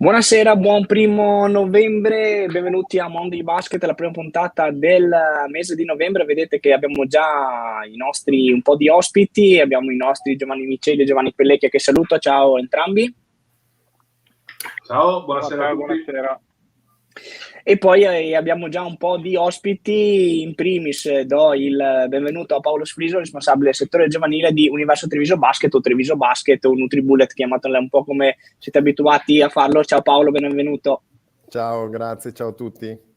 Buonasera, buon primo novembre, benvenuti a Mondo di Basket, la prima puntata del mese di novembre. Vedete che abbiamo già i nostri un po' di ospiti, abbiamo i nostri Giovanni Miceli e Giovanni Pellecchia che saluto, ciao entrambi. Ciao, buonasera a tutti. Buonasera. E poi abbiamo già un po' di ospiti, in primis do il benvenuto a Paolo Sfriso, responsabile del settore giovanile di Universo Treviso Basket o Treviso Basket o NutriBullet, chiamatela un po' come siete abituati a farlo. Ciao Paolo, benvenuto. Ciao, grazie, ciao a tutti.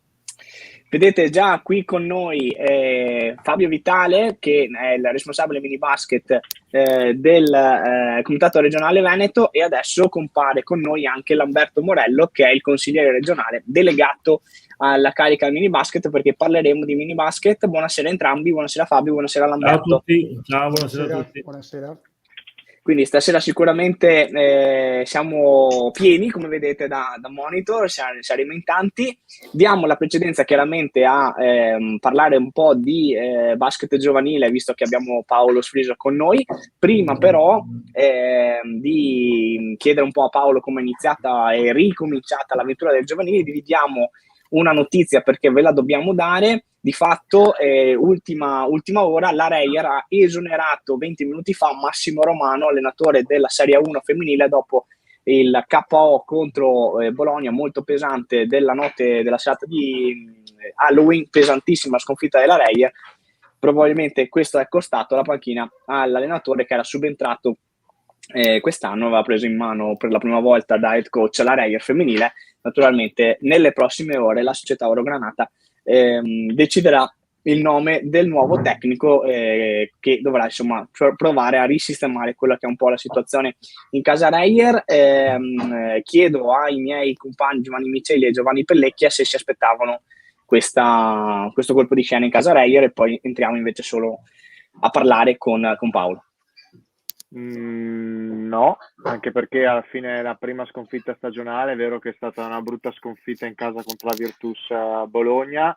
Vedete già qui con noi Fabio Vitale, che è il responsabile mini basket del Comitato Regionale Veneto, e adesso compare con noi anche Lamberto Morello, che è il consigliere regionale delegato alla carica mini basket, perché parleremo di mini basket. Buonasera a entrambi, buonasera Fabio, buonasera Lamberto. Ciao a tutti, ciao, buonasera a tutti. Buonasera. Quindi stasera sicuramente siamo pieni, come vedete da monitor, saremo in tanti. Diamo la precedenza chiaramente a parlare un po' di basket giovanile, visto che abbiamo Paolo Sfriso con noi. Prima però di chiedere un po' a Paolo come è iniziata e ricominciata l'avventura del giovanile, dividiamo una notizia perché ve la dobbiamo dare. Di fatto, ultima ora, la Reyer ha esonerato 20 minuti fa Massimo Romano, allenatore della Serie 1 femminile, dopo il KO contro Bologna, molto pesante, della notte della serata di Halloween, pesantissima sconfitta della Reyer. Probabilmente questo è costato la panchina all'allenatore che era subentrato quest'anno, aveva preso in mano per la prima volta da head coach la Reyer femminile. Naturalmente nelle prossime ore la società Orogranata deciderà il nome del nuovo tecnico che dovrà insomma provare a risistemare quella che è un po' la situazione in casa Reyer. Chiedo ai miei compagni Giovanni Miceli e Giovanni Pellecchia se si aspettavano questo colpo di scena in casa Reyer, e poi entriamo invece solo a parlare con Paolo. No, anche perché alla fine la prima sconfitta stagionale è vero che è stata una brutta sconfitta in casa contro la Virtus Bologna.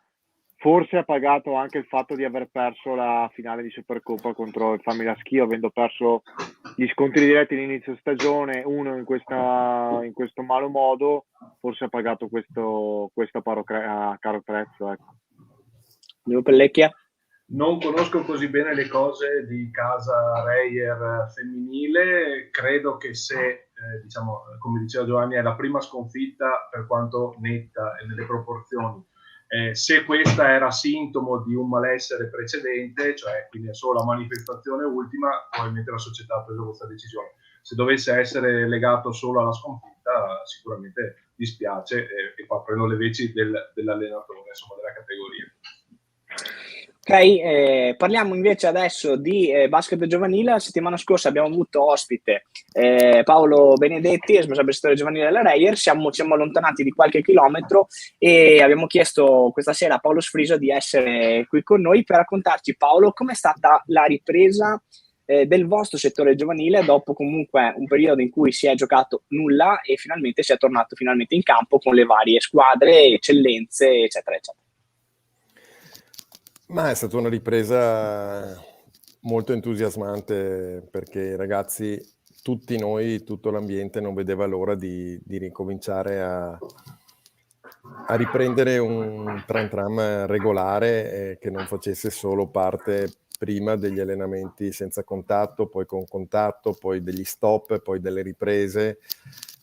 Forse ha pagato anche il fatto di aver perso la finale di Supercoppa contro il Famila Schio, avendo perso gli scontri diretti all'inizio stagione, uno in questo malo modo. Forse ha pagato questo caro prezzo, ecco. Pellecchia? Non conosco così bene le cose di casa Reyer femminile, credo che se, come diceva Giovanni, è la prima sconfitta per quanto netta e nelle proporzioni, se questa era sintomo di un malessere precedente, cioè quindi è solo la manifestazione ultima, probabilmente la società ha preso questa decisione. Se dovesse essere legato solo alla sconfitta, sicuramente dispiace e qua prendo le veci dell'allenatore, insomma, della categoria. Ok, parliamo invece adesso di basket giovanile. La settimana scorsa abbiamo avuto ospite Paolo Benedetti, responsabile del settore giovanile della Reyer. Siamo allontanati di qualche chilometro e abbiamo chiesto questa sera a Paolo Sfriso di essere qui con noi per raccontarci, Paolo, com'è stata la ripresa del vostro settore giovanile dopo comunque un periodo in cui si è giocato nulla e finalmente si è tornato finalmente in campo con le varie squadre, eccellenze, eccetera, eccetera. Ma è stata una ripresa molto entusiasmante perché i ragazzi, tutti noi, tutto l'ambiente non vedeva l'ora di ricominciare a riprendere un tram regolare che non facesse solo parte prima degli allenamenti senza contatto, poi con contatto, poi degli stop, poi delle riprese.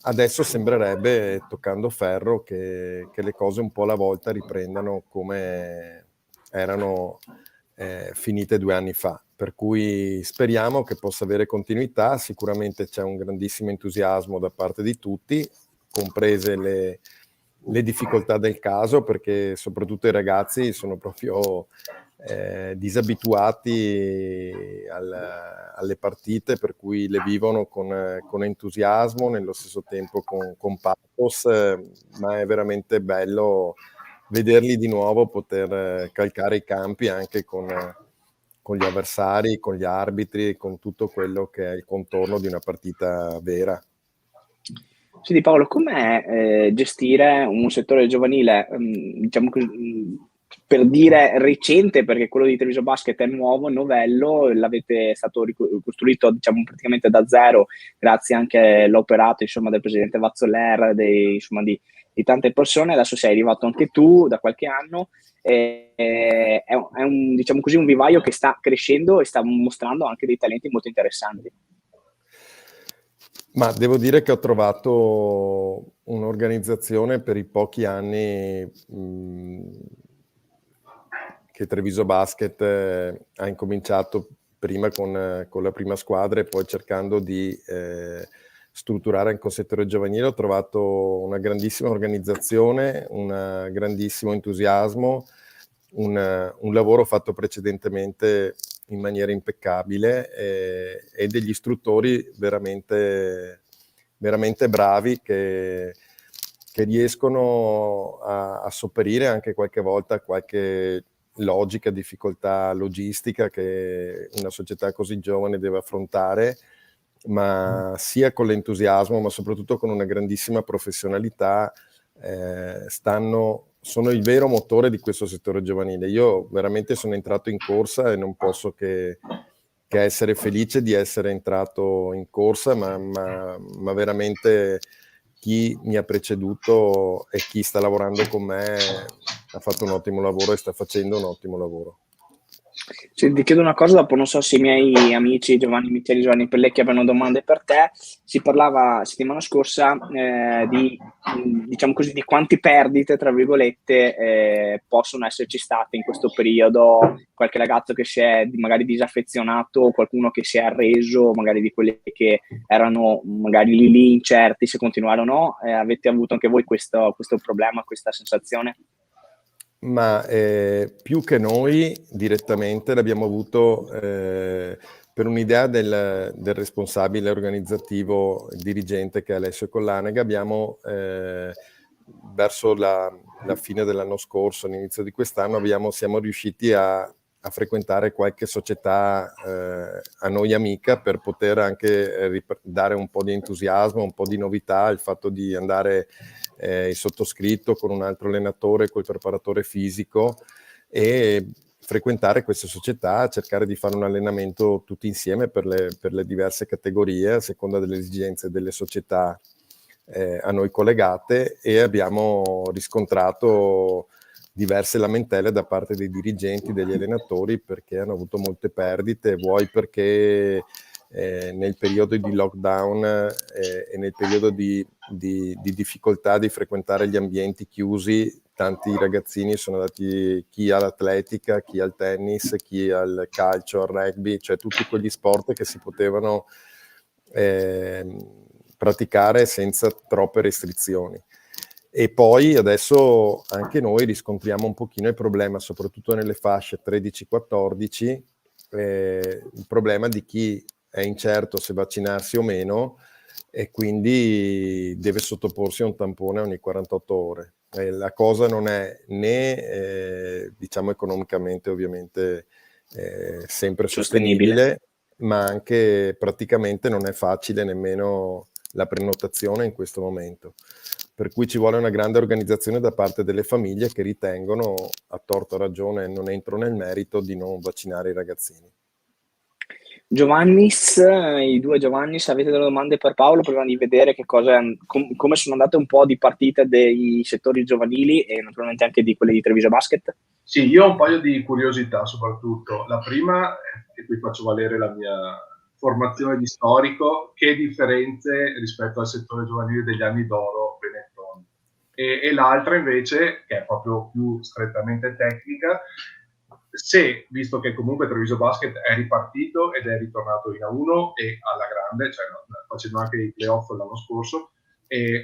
Adesso sembrerebbe, toccando ferro, che le cose un po' alla volta riprendano come erano finite 2 anni fa, per cui speriamo che possa avere continuità. Sicuramente c'è un grandissimo entusiasmo da parte di tutti, comprese le difficoltà del caso, perché soprattutto i ragazzi sono proprio disabituati alle partite, per cui le vivono con entusiasmo, nello stesso tempo con pathos, ma è veramente bello vederli di nuovo poter calcare i campi anche con gli avversari, con gli arbitri, con tutto quello che è il contorno di una partita vera. Senti Paolo, com'è gestire un settore giovanile, diciamo per dire recente, perché quello di Treviso Basket è nuovo, novello, l'avete stato costruito diciamo praticamente da zero, grazie anche all'operato insomma del presidente Vazzoler, insomma di tante persone. Adesso sei arrivato anche tu da qualche anno. È un, diciamo così, un vivaio che sta crescendo e sta mostrando anche dei talenti molto interessanti. Ma devo dire che ho trovato un'organizzazione per i pochi anni che Treviso Basket ha incominciato prima con la prima squadra e poi cercando di strutturare anche il settore giovanile. Ho trovato una grandissima organizzazione, un grandissimo entusiasmo, un lavoro fatto precedentemente in maniera impeccabile e degli istruttori veramente, veramente bravi che riescono a sopperire anche qualche volta a qualche logica, difficoltà logistica che una società così giovane deve affrontare, ma sia con l'entusiasmo, ma soprattutto con una grandissima professionalità, sono il vero motore di questo settore giovanile. Io veramente sono entrato in corsa e non posso che essere felice di essere entrato in corsa, ma veramente chi mi ha preceduto e chi sta lavorando con me ha fatto un ottimo lavoro e sta facendo un ottimo lavoro. Cioè, ti chiedo una cosa, dopo non so se i miei amici Giovanni Micheli e Giovanni Pellecchi avevano domande per te. Si parlava settimana scorsa di, diciamo così, di quanti perdite, tra virgolette, possono esserci state in questo periodo, qualche ragazzo che si è magari disaffezionato, qualcuno che si è arreso, magari di quelli che erano magari lì incerti se continuare o no. Avete avuto anche voi questo problema, questa sensazione? Ma più che noi direttamente l'abbiamo avuto per un'idea del responsabile organizzativo, il dirigente che è Alessio Collanega. Abbiamo verso la fine dell'anno scorso, all'inizio di quest'anno, siamo riusciti a frequentare qualche società a noi amica per poter anche dare un po' di entusiasmo, un po' di novità, il fatto di andare il sottoscritto con un altro allenatore, col preparatore fisico, e frequentare queste società, cercare di fare un allenamento tutti insieme per le diverse categorie a seconda delle esigenze delle società a noi collegate, e abbiamo riscontrato diverse lamentele da parte dei dirigenti, degli allenatori, perché hanno avuto molte perdite, vuoi perché nel periodo di lockdown e nel periodo di difficoltà di frequentare gli ambienti chiusi, tanti ragazzini sono andati, chi all'atletica, chi al tennis, chi al calcio, al rugby, cioè tutti quegli sport che si potevano praticare senza troppe restrizioni. E poi adesso anche noi riscontriamo un pochino il problema, soprattutto nelle fasce 13-14, il problema di chi è incerto se vaccinarsi o meno e quindi deve sottoporsi a un tampone ogni 48 ore. La cosa non è né diciamo economicamente ovviamente sempre sostenibile, ma anche praticamente non è facile nemmeno la prenotazione in questo momento. Per cui ci vuole una grande organizzazione da parte delle famiglie che ritengono, a torto o ragione, non entro nel merito, di non vaccinare i ragazzini. Giovannis, i due Giovannis, avete delle domande per Paolo prima di vedere che cosa, come sono andate un po' di partite dei settori giovanili e naturalmente anche di quelle di Treviso Basket? Sì, io ho un paio di curiosità soprattutto. La prima, e qui faccio valere la mia formazione di storico, che differenze rispetto al settore giovanile degli anni d'oro Benetton. E l'altra invece, che è proprio più strettamente tecnica, se, visto che comunque Treviso Basket è ripartito ed è ritornato in A1 e alla grande, cioè facendo anche i playoff l'anno scorso,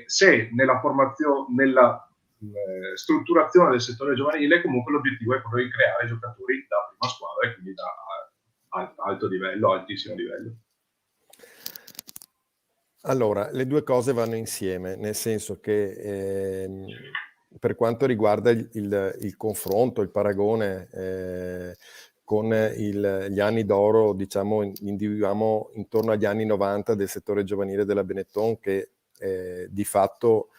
se nella formazione, nella strutturazione del settore giovanile comunque l'obiettivo è quello di creare giocatori da prima squadra e quindi da alto livello, altissimo livello. Allora, le due cose vanno insieme, nel senso che per quanto riguarda il confronto, il paragone con gli anni d'oro, diciamo, individuiamo intorno agli anni 90 del settore giovanile della Benetton, che di fatto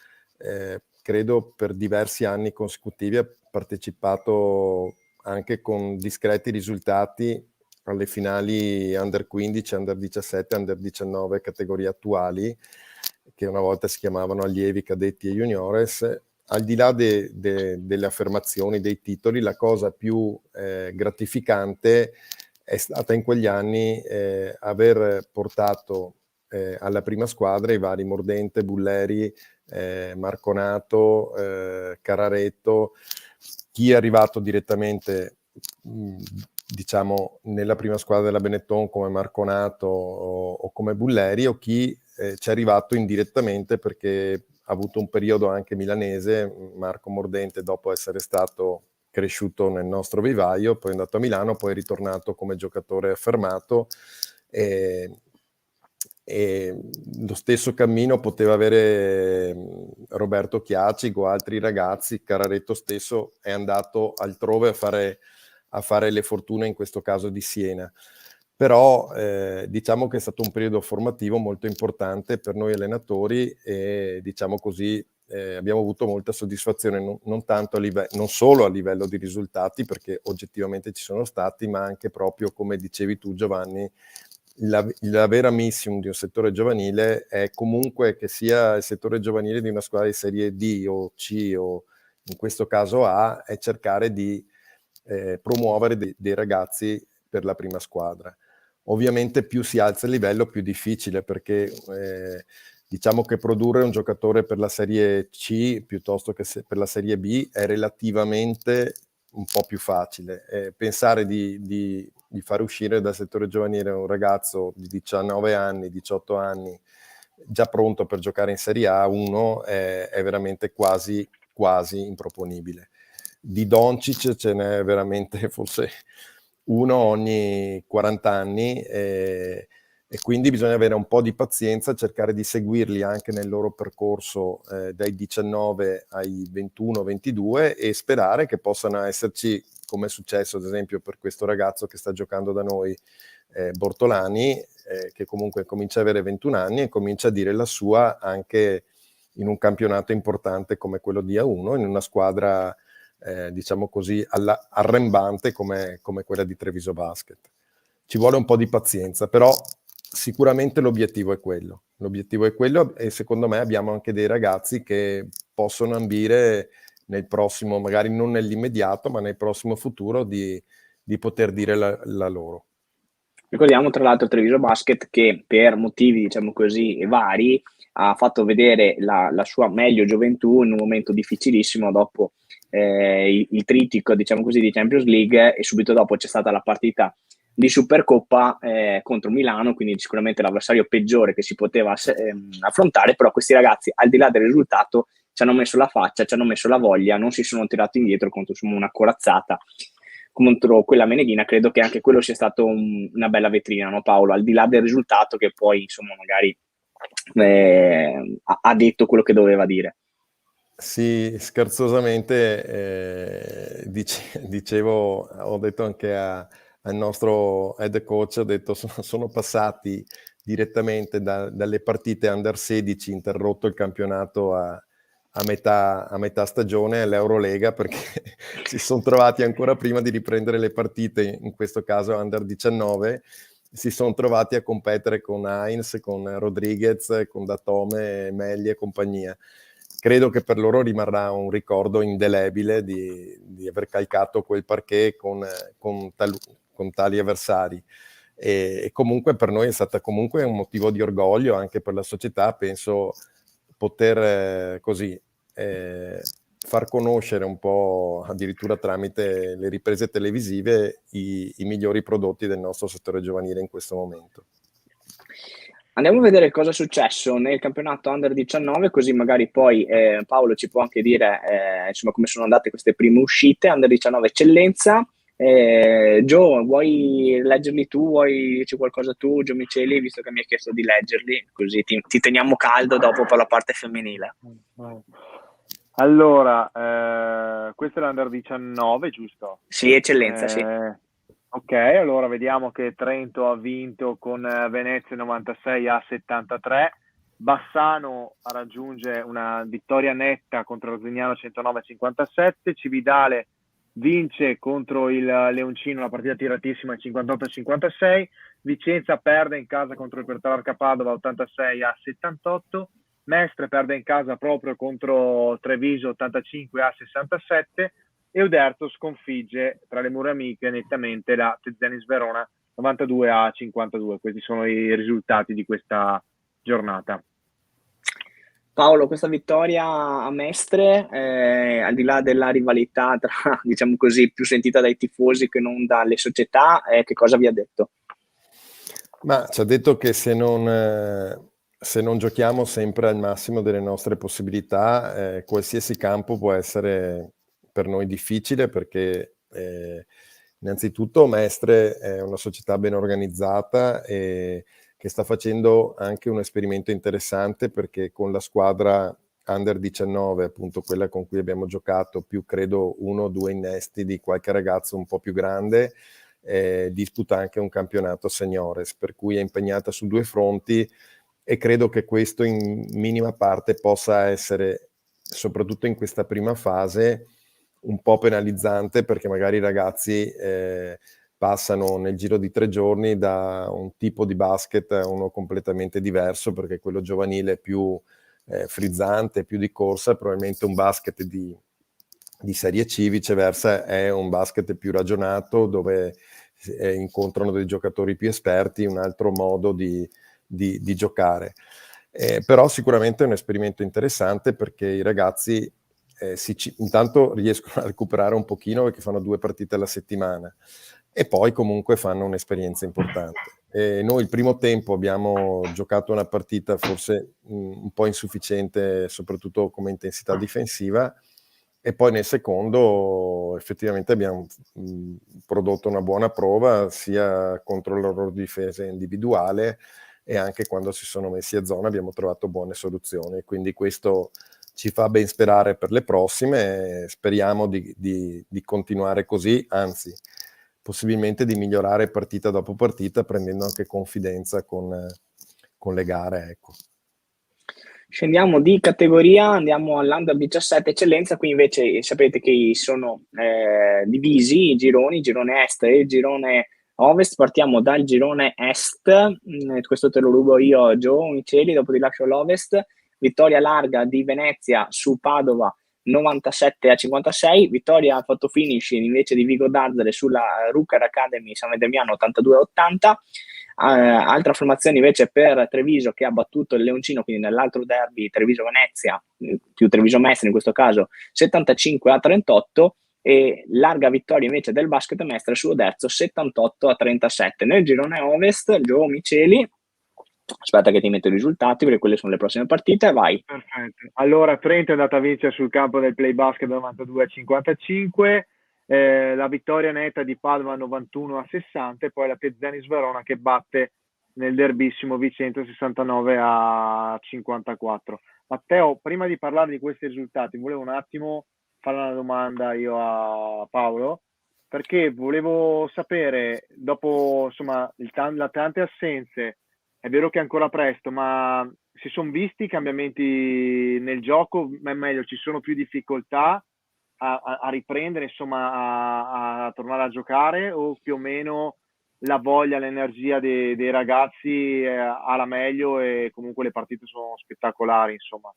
credo per diversi anni consecutivi ha partecipato anche con discreti risultati alle finali Under 15, Under 17, Under 19 categorie attuali, che una volta si chiamavano allievi, cadetti e juniores. Al di là delle affermazioni, dei titoli, la cosa più gratificante è stata in quegli anni aver portato alla prima squadra i vari Mordente, Bulleri, Marconato, Cararetto, chi è arrivato direttamente diciamo nella prima squadra della Benetton come Marconato o come Bulleri, o chi ci è arrivato indirettamente perché ha avuto un periodo anche milanese, Marco Mordente, dopo essere stato cresciuto nel nostro vivaio, poi è andato a Milano, poi è ritornato come giocatore affermato, e lo stesso cammino poteva avere Roberto Chiaci o altri ragazzi. Cararetto stesso è andato altrove a fare le fortune, in questo caso di Siena. Però diciamo che è stato un periodo formativo molto importante per noi allenatori e diciamo così abbiamo avuto molta soddisfazione, non tanto non solo a livello di risultati, perché oggettivamente ci sono stati, ma anche proprio, come dicevi tu Giovanni, la vera mission di un settore giovanile è comunque, che sia il settore giovanile di una squadra di serie D o C o in questo caso A, è cercare di promuovere dei ragazzi per la prima squadra. Ovviamente più si alza il livello più difficile, perché diciamo che produrre un giocatore per la serie C piuttosto che per la serie B è relativamente un po' più facile. Pensare di far uscire dal settore giovanile un ragazzo di 19 anni, 18 anni, già pronto per giocare in Serie A1 è veramente quasi improponibile. Di Doncic ce n'è veramente forse uno ogni 40 anni e quindi bisogna avere un po' di pazienza, cercare di seguirli anche nel loro percorso dai 19 ai 21-22 e sperare che possano esserci, come è successo ad esempio per questo ragazzo che sta giocando da noi, Bortolani, che comunque comincia ad avere 21 anni e comincia a dire la sua anche in un campionato importante come quello di A1, in una squadra diciamo così arrembante come quella di Treviso Basket. Ci vuole un po' di pazienza, però sicuramente l'obiettivo è quello e secondo me abbiamo anche dei ragazzi che possono ambire nel prossimo, magari non nell'immediato, ma nel prossimo futuro di poter dire la loro. Ricordiamo tra l'altro Treviso Basket che per motivi diciamo così vari ha fatto vedere la sua meglio gioventù in un momento difficilissimo dopo il trittico diciamo così di Champions League, e subito dopo c'è stata la partita di Supercoppa contro Milano, quindi sicuramente l'avversario peggiore che si poteva affrontare, però questi ragazzi al di là del risultato ci hanno messo la faccia, ci hanno messo la voglia, non si sono tirati indietro contro insomma, una corazzata contro quella meneghina. Credo che anche quello sia stato una bella vetrina, no Paolo? Al di là del risultato che poi insomma magari ha detto quello che doveva dire. Sì, scherzosamente dicevo, ho detto anche al nostro head coach, ho detto sono passati direttamente dalle partite under 16, interrotto il campionato a metà stagione all'Eurolega, perché si sono trovati ancora prima di riprendere le partite, in questo caso under 19, si sono trovati a competere con Heinz, con Rodriguez, con Datome, Melli e compagnia. Credo che per loro rimarrà un ricordo indelebile di aver calcato quel parquet con tali avversari. E comunque per noi è stata comunque un motivo di orgoglio, anche per la società, penso, poter far conoscere un po', addirittura tramite le riprese televisive, i migliori prodotti del nostro settore giovanile in questo momento. Andiamo a vedere cosa è successo nel campionato Under 19, così magari poi Paolo ci può anche dire insomma come sono andate queste prime uscite. Under 19 eccellenza. Gio, vuoi leggerli tu? Vuoi dirci qualcosa tu, Gio Miceli, visto che mi hai chiesto di leggerli, così ti teniamo caldo dopo per la parte femminile. Allora, questo è l'Under 19, giusto? Sì, eccellenza, sì. Ok, allora vediamo che Trento ha vinto con Venezia 96 a 73, Bassano raggiunge una vittoria netta contro Rosignano 109-57, Cividale vince contro il Leoncino, una partita tiratissima 58-56, Vicenza perde in casa contro il Petrarca Padova 86-78, Mestre perde in casa proprio contro Treviso 85-67 e Uderzo sconfigge tra le mura amiche nettamente la Tezenis Verona 92-52. Questi sono i risultati di questa giornata. Paolo, questa vittoria a Mestre, al di là della rivalità tra, diciamo così, più sentita dai tifosi che non dalle società, che cosa vi ha detto? Ma ci ha detto che se non giochiamo sempre al massimo delle nostre possibilità, qualsiasi campo può essere per noi difficile, perché innanzitutto Mestre è una società ben organizzata e che sta facendo anche un esperimento interessante, perché con la squadra Under 19, appunto quella con cui abbiamo giocato, più credo 1 o 2 innesti di qualche ragazzo un po' più grande, disputa anche un campionato seniores, per cui è impegnata su 2 fronti e credo che questo in minima parte possa essere, soprattutto in questa prima fase, un po' penalizzante, perché magari i ragazzi passano nel giro di 3 giorni da un tipo di basket a uno completamente diverso, perché quello giovanile è più frizzante, più di corsa, probabilmente un basket di Serie C viceversa è un basket più ragionato, dove incontrano dei giocatori più esperti, un altro modo di giocare. Però sicuramente è un esperimento interessante, perché i ragazzi intanto riescono a recuperare un pochino, perché fanno 2 partite alla settimana e poi comunque fanno un'esperienza importante. Noi il primo tempo abbiamo giocato una partita forse un po' insufficiente, soprattutto come intensità difensiva, e poi nel secondo effettivamente abbiamo prodotto una buona prova sia contro la loro difesa individuale, e anche quando si sono messi a zona abbiamo trovato buone soluzioni, quindi questo ci fa ben sperare per le prossime. Speriamo di continuare così, anzi possibilmente di migliorare partita dopo partita, prendendo anche confidenza con le gare, ecco. Scendiamo di categoria, andiamo all'Under 17 eccellenza. Qui invece sapete che sono divisi i gironi, girone est e girone ovest. Partiamo dal girone est, questo te lo rubo io, Gio Miceli, dopo ti lascio l'ovest. Vittoria larga di Venezia su Padova 97-56, vittoria ha fatto finish invece di Vigo Dazzare sulla Rucker Academy San Damiano 82-80. Altra formazione invece per Treviso, che ha battuto il Leoncino, quindi nell'altro derby Treviso-Venezia, più Treviso-Mestre in questo caso, 75-38, e larga vittoria invece del basket Mestre su Oderzo 78-37. Nel girone ovest, Gio Miceli, aspetta che ti metto i risultati, perché quelle sono le prossime partite, vai. Perfetto. Allora Trento è andata a vincere sul campo del Play Basket 92-55, la vittoria netta di Padova 91-60, e poi la Tezenis Verona che batte nel derbissimo Vicenza 69-54. Matteo, prima di parlare di questi risultati, volevo un attimo fare una domanda io a Paolo, perché volevo sapere, dopo insomma le tante assenze, è vero che è ancora presto, ma si sono visti cambiamenti nel gioco? Ma meglio, ci sono più difficoltà a riprendere, insomma, a tornare a giocare, o più o meno la voglia, l'energia dei ragazzi alla meglio, e comunque le partite sono spettacolari, insomma?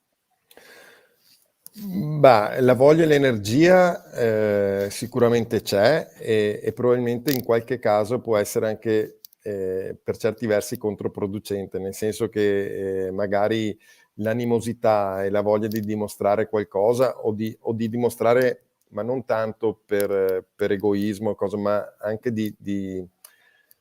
Bah, la voglia e l'energia sicuramente c'è, e probabilmente in qualche caso può essere anche per certi versi controproducente, nel senso che magari l'animosità e la voglia di dimostrare qualcosa, o di dimostrare, ma non tanto per egoismo, ma anche di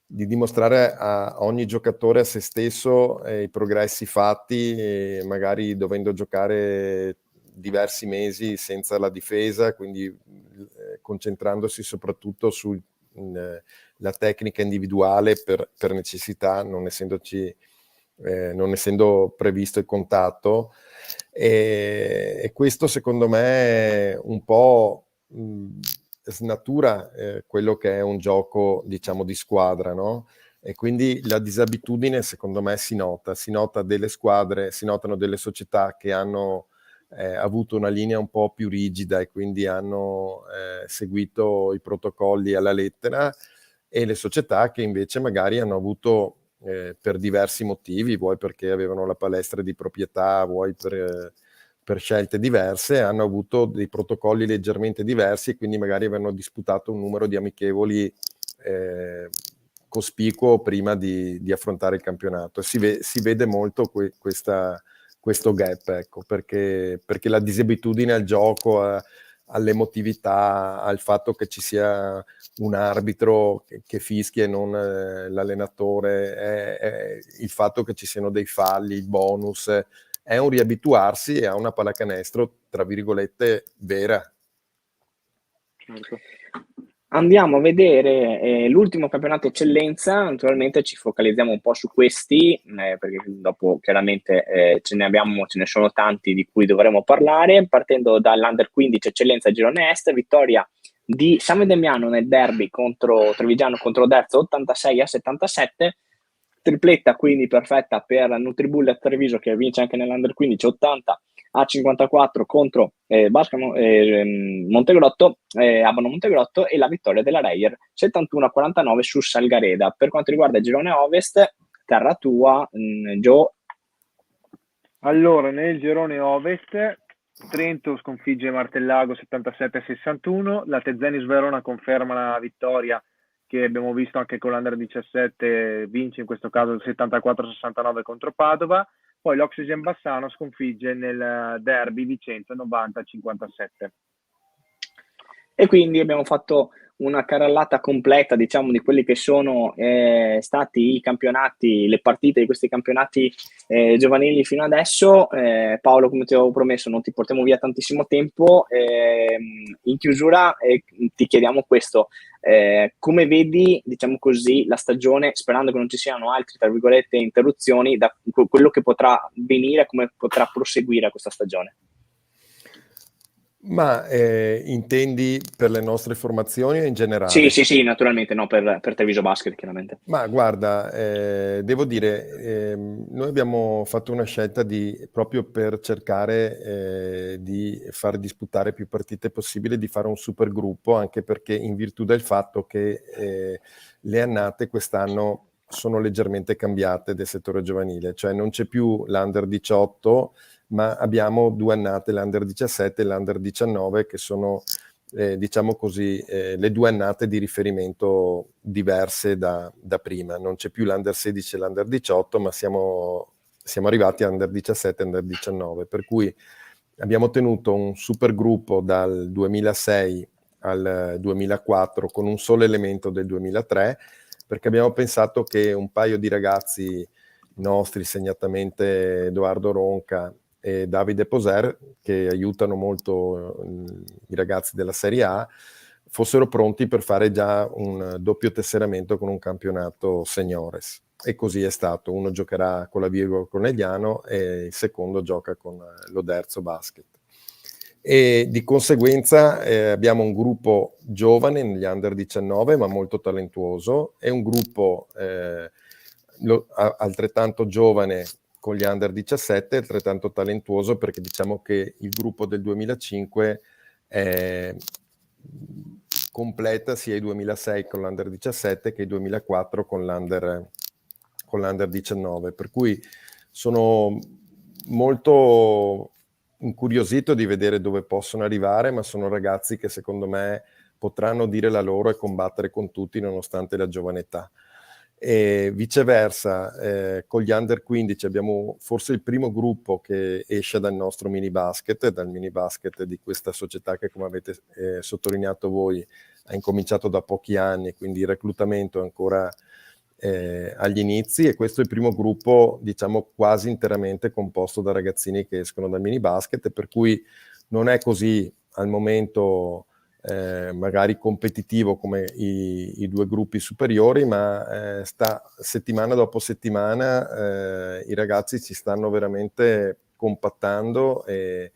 dimostrare a ogni giocatore, a se stesso, i progressi fatti, magari dovendo giocare diversi mesi senza la difesa, quindi concentrandosi soprattutto sulla tecnica individuale per necessità, non essendo previsto il contatto, e questo secondo me un po' snatura quello che è un gioco, diciamo, di squadra, no? E quindi la disabitudine secondo me si nota delle squadre, si notano delle società che hanno avuto una linea un po' più rigida e quindi hanno seguito i protocolli alla lettera, e le società che invece magari hanno avuto per diversi motivi, vuoi perché avevano la palestra di proprietà, vuoi per scelte diverse, hanno avuto dei protocolli leggermente diversi e quindi magari avevano disputato un numero di amichevoli cospicuo prima di affrontare il campionato. Si vede molto questo gap, ecco, perché la disabitudine al gioco, all'emotività, al fatto che ci sia un arbitro che fischia e non l'allenatore, il fatto che ci siano dei falli, il bonus, è un riabituarsi a una pallacanestro, tra virgolette, vera. Certo. Andiamo a vedere l'ultimo campionato eccellenza, naturalmente ci focalizziamo un po' su questi, perché dopo chiaramente ce ne sono tanti di cui dovremo parlare, partendo dall'Under 15 eccellenza Girone Est, vittoria di San Demiano nel derby contro Trevigiano contro Derzo 86-77, tripletta quindi perfetta per Nutribullet Treviso che vince anche nell'Under 15 80-54 contro Montegrotto, Abano Montegrotto, e la vittoria della Reyer 71-49 su Salgareda. Per quanto riguarda il girone Ovest, terra tua, Gio. Allora, nel girone Ovest Trento sconfigge Martellago 77-61, la Tezenis Verona conferma la vittoria che abbiamo visto anche con l'Under 17, vince in questo caso il 74-69 contro Padova. Poi l'Oxygen Bassano sconfigge nel derby Vicenza 90-57. E quindi abbiamo fatto una carrellata completa, diciamo, di quelli che sono stati i campionati, le partite di questi campionati giovanili fino adesso. Paolo, come ti avevo promesso, non ti portiamo via tantissimo tempo. In chiusura ti chiediamo questo: come vedi, diciamo così, la stagione, sperando che non ci siano altri, tra virgolette, interruzioni, da quello che potrà venire, come potrà proseguire questa stagione? Ma intendi per le nostre formazioni o in generale? Sì, naturalmente, no, per Treviso Basket, chiaramente. Ma guarda, devo dire, noi abbiamo fatto una scelta proprio per cercare di far disputare più partite possibile, di fare un super gruppo, anche perché in virtù del fatto che le annate quest'anno sono leggermente cambiate del settore giovanile, cioè non c'è più l'Under 18, ma abbiamo due annate, l'Under 17 e l'Under 19, che sono diciamo così, le due annate di riferimento diverse da prima. Non c'è più l'Under 16 e l'Under 18, ma siamo arrivati all'Under 17 e Under 19, per cui abbiamo tenuto un super gruppo dal 2006 al 2004 con un solo elemento del 2003, perché abbiamo pensato che un paio di ragazzi nostri, segnatamente Edoardo Ronca e Davide Poser, che aiutano molto i ragazzi della Serie A, fossero pronti per fare già un doppio tesseramento con un campionato seniores. E così è stato. Uno giocherà con la Virgo Conegliano e il secondo gioca con l'Oderzo Basket. E di conseguenza abbiamo un gruppo giovane negli Under 19, ma molto talentuoso, e un gruppo altrettanto giovane con gli Under 17, altrettanto talentuoso, perché diciamo che il gruppo del 2005 completa sia i 2006 con l'Under 17 che i 2004 con l'Under 19, per cui sono molto incuriosito di vedere dove possono arrivare, ma sono ragazzi che secondo me potranno dire la loro e combattere con tutti nonostante la giovane età. E viceversa, con gli Under 15 abbiamo forse il primo gruppo che esce dal nostro mini basket, dal mini basket di questa società che, come avete sottolineato voi, ha incominciato da pochi anni, quindi il reclutamento è ancora agli inizi, e questo è il primo gruppo, diciamo, quasi interamente composto da ragazzini che escono dal mini basket, per cui non è così al momento magari competitivo come i due gruppi superiori, ma sta settimana dopo settimana i ragazzi si stanno veramente compattando e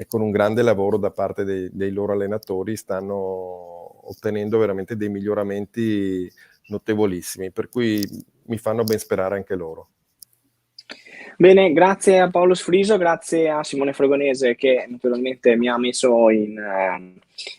con un grande lavoro da parte dei loro allenatori stanno ottenendo veramente dei miglioramenti notevolissimi, per cui mi fanno ben sperare anche loro. Bene, grazie a Paolo Sfriso, grazie a Simone Fregonese che naturalmente mi ha messo in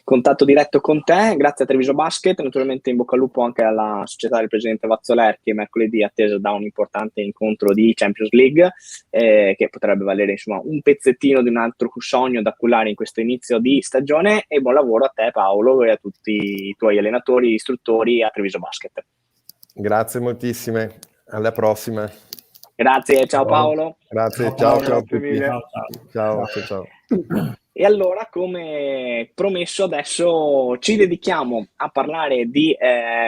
contatto diretto con te, grazie a Treviso Basket, naturalmente in bocca al lupo anche alla società del presidente Vazzoler che mercoledì è attesa da un importante incontro di Champions League che potrebbe valere insomma un pezzettino di un altro sogno da cullare in questo inizio di stagione, e buon lavoro a te Paolo e a tutti i tuoi allenatori e istruttori a Treviso Basket. Grazie moltissime, alla prossima. Grazie, ciao Paolo. Grazie, ciao a tutti. mille. Ciao. E allora, come promesso, adesso ci dedichiamo a parlare di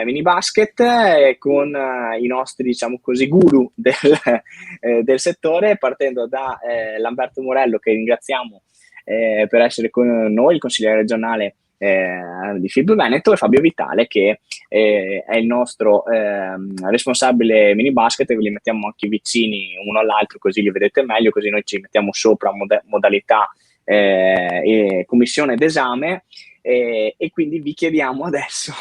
mini basket con i nostri, diciamo così, guru del settore, partendo da Lamberto Morello, che ringraziamo per essere con noi, il consigliere regionale di FIB Veneto, e Fabio Vitale che è il nostro responsabile mini basket, e ve li mettiamo anche vicini uno all'altro così li vedete meglio, così noi ci mettiamo sopra modalità e commissione d'esame, e quindi vi chiediamo adesso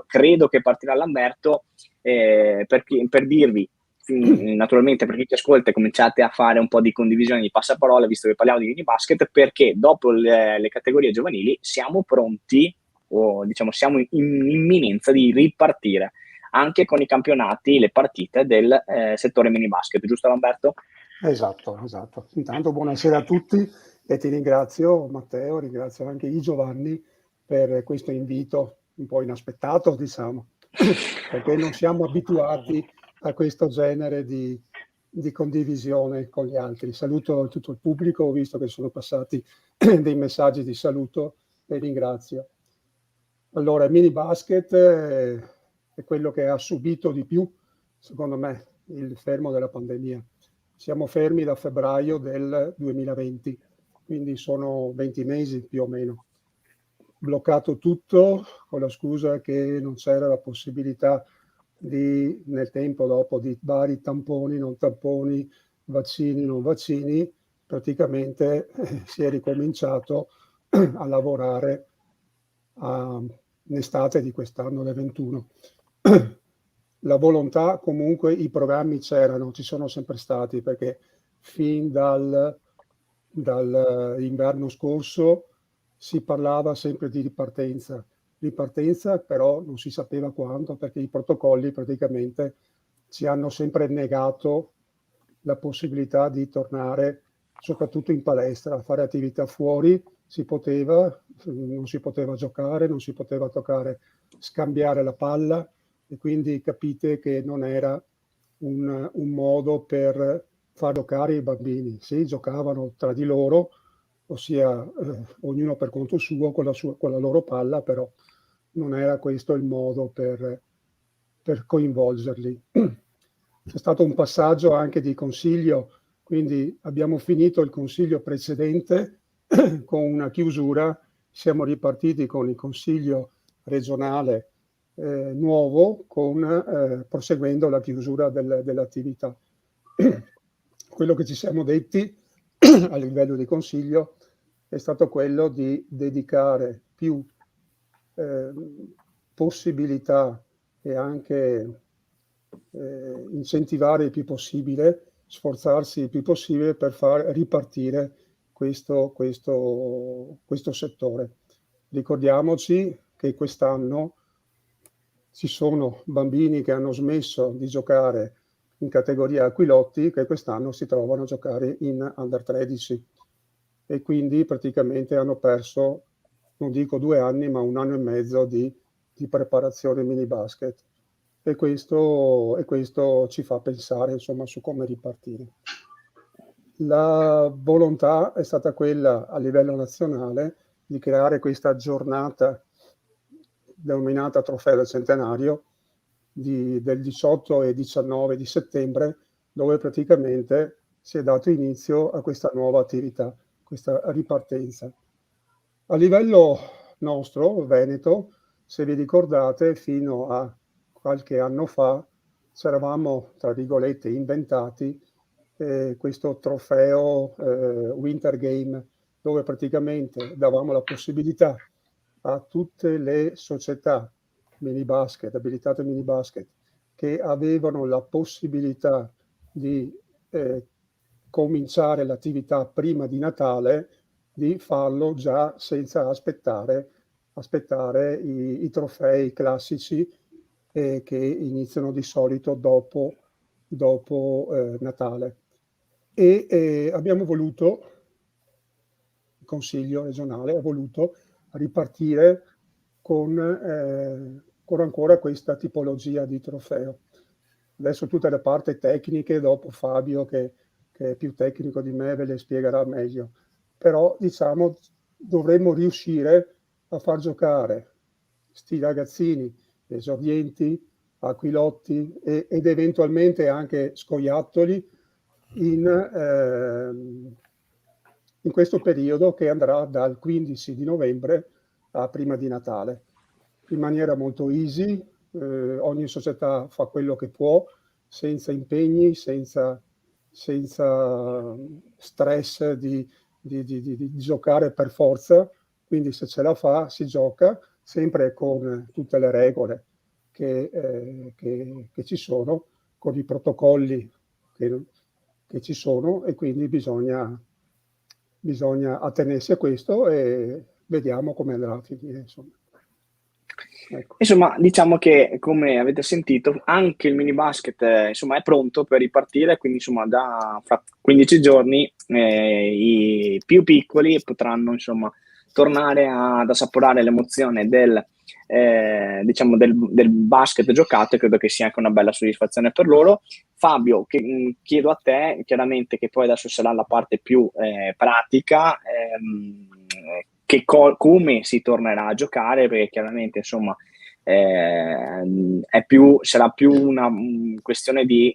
credo che partirà Lamberto per dirvi naturalmente, per chi ci ascolta, cominciate a fare un po' di condivisione di passaparola, visto che parliamo di mini basket, perché dopo le categorie giovanili siamo pronti, o diciamo siamo in imminenza di ripartire anche con i campionati, le partite del settore mini basket, giusto Lamberto? Esatto. Intanto buonasera a tutti e ti ringrazio Matteo, ringrazio anche i Giovanni per questo invito un po' inaspettato, diciamo, perché non siamo abituati a questo genere di condivisione con gli altri. Saluto tutto il pubblico, ho visto che sono passati dei messaggi di saluto e ringrazio. Allora, il mini basket è quello che ha subito di più, secondo me, il fermo della pandemia. Siamo fermi da febbraio del 2020, quindi sono 20 mesi più o meno. Bloccato tutto con la scusa che non c'era la possibilità nel tempo dopo di vari tamponi, non tamponi, vaccini, non vaccini, praticamente si è ricominciato a lavorare in estate di quest'anno del 21. La volontà, comunque i programmi c'erano, ci sono sempre stati, perché fin dall'inverno scorso si parlava sempre di ripartenza, però non si sapeva quando, perché i protocolli praticamente ci hanno sempre negato la possibilità di tornare, soprattutto in palestra, a fare attività fuori. Non si poteva giocare, non si poteva toccare, scambiare la palla, e quindi capite che non era un modo per far giocare i bambini. Sì, giocavano tra di loro, ossia ognuno per conto suo con la loro palla, però non era questo il modo per coinvolgerli. C'è stato un passaggio anche di consiglio, quindi abbiamo finito il consiglio precedente con una chiusura, siamo ripartiti con il consiglio regionale nuovo, proseguendo la chiusura dell'attività. Quello che ci siamo detti a livello di consiglio è stato quello di dedicare più possibilità e anche incentivare il più possibile, sforzarsi il più possibile per far ripartire questo settore. Ricordiamoci che quest'anno ci sono bambini che hanno smesso di giocare in categoria Aquilotti, che quest'anno si trovano a giocare in Under 13 e quindi praticamente hanno perso, non dico 2 anni, ma 1 anno e mezzo di preparazione mini basket, e questo ci fa pensare insomma su come ripartire. La volontà è stata quella a livello nazionale di creare questa giornata denominata Trofeo del Centenario del 18 e 19 di settembre, dove praticamente si è dato inizio a questa nuova attività, questa ripartenza. A livello nostro, Veneto, se vi ricordate, fino a qualche anno fa ci eravamo, tra virgolette, inventati questo trofeo Winter Game, dove praticamente davamo la possibilità a tutte le società mini basket, abilitate mini basket, che avevano la possibilità di cominciare l'attività prima di Natale, di farlo già senza aspettare i trofei classici che iniziano di solito dopo Natale. E abbiamo voluto, il Consiglio regionale ha voluto ripartire con ancora questa tipologia di trofeo. Adesso tutte le parti tecniche, dopo Fabio che è più tecnico di me ve le spiegherà meglio, però diciamo dovremmo riuscire a far giocare sti ragazzini esordienti, aquilotti ed eventualmente anche scoiattoli in questo periodo che andrà dal 15 di novembre a prima di Natale, in maniera molto easy. Ogni società fa quello che può, senza impegni, senza stress di giocare per forza, quindi se ce la fa si gioca, sempre con tutte le regole che ci sono, con i protocolli che ci sono, e quindi bisogna attenersi a questo e vediamo come andrà a finire, insomma. Ecco. Insomma, diciamo che, come avete sentito, anche il mini basket insomma, è pronto per ripartire, quindi insomma, fra 15 giorni i più piccoli potranno insomma, tornare ad assaporare l'emozione del basket giocato, e credo che sia anche una bella soddisfazione per loro. Fabio, chiedo a te, chiaramente, che poi adesso sarà la parte più pratica, come si tornerà a giocare, perché chiaramente insomma sarà più una questione di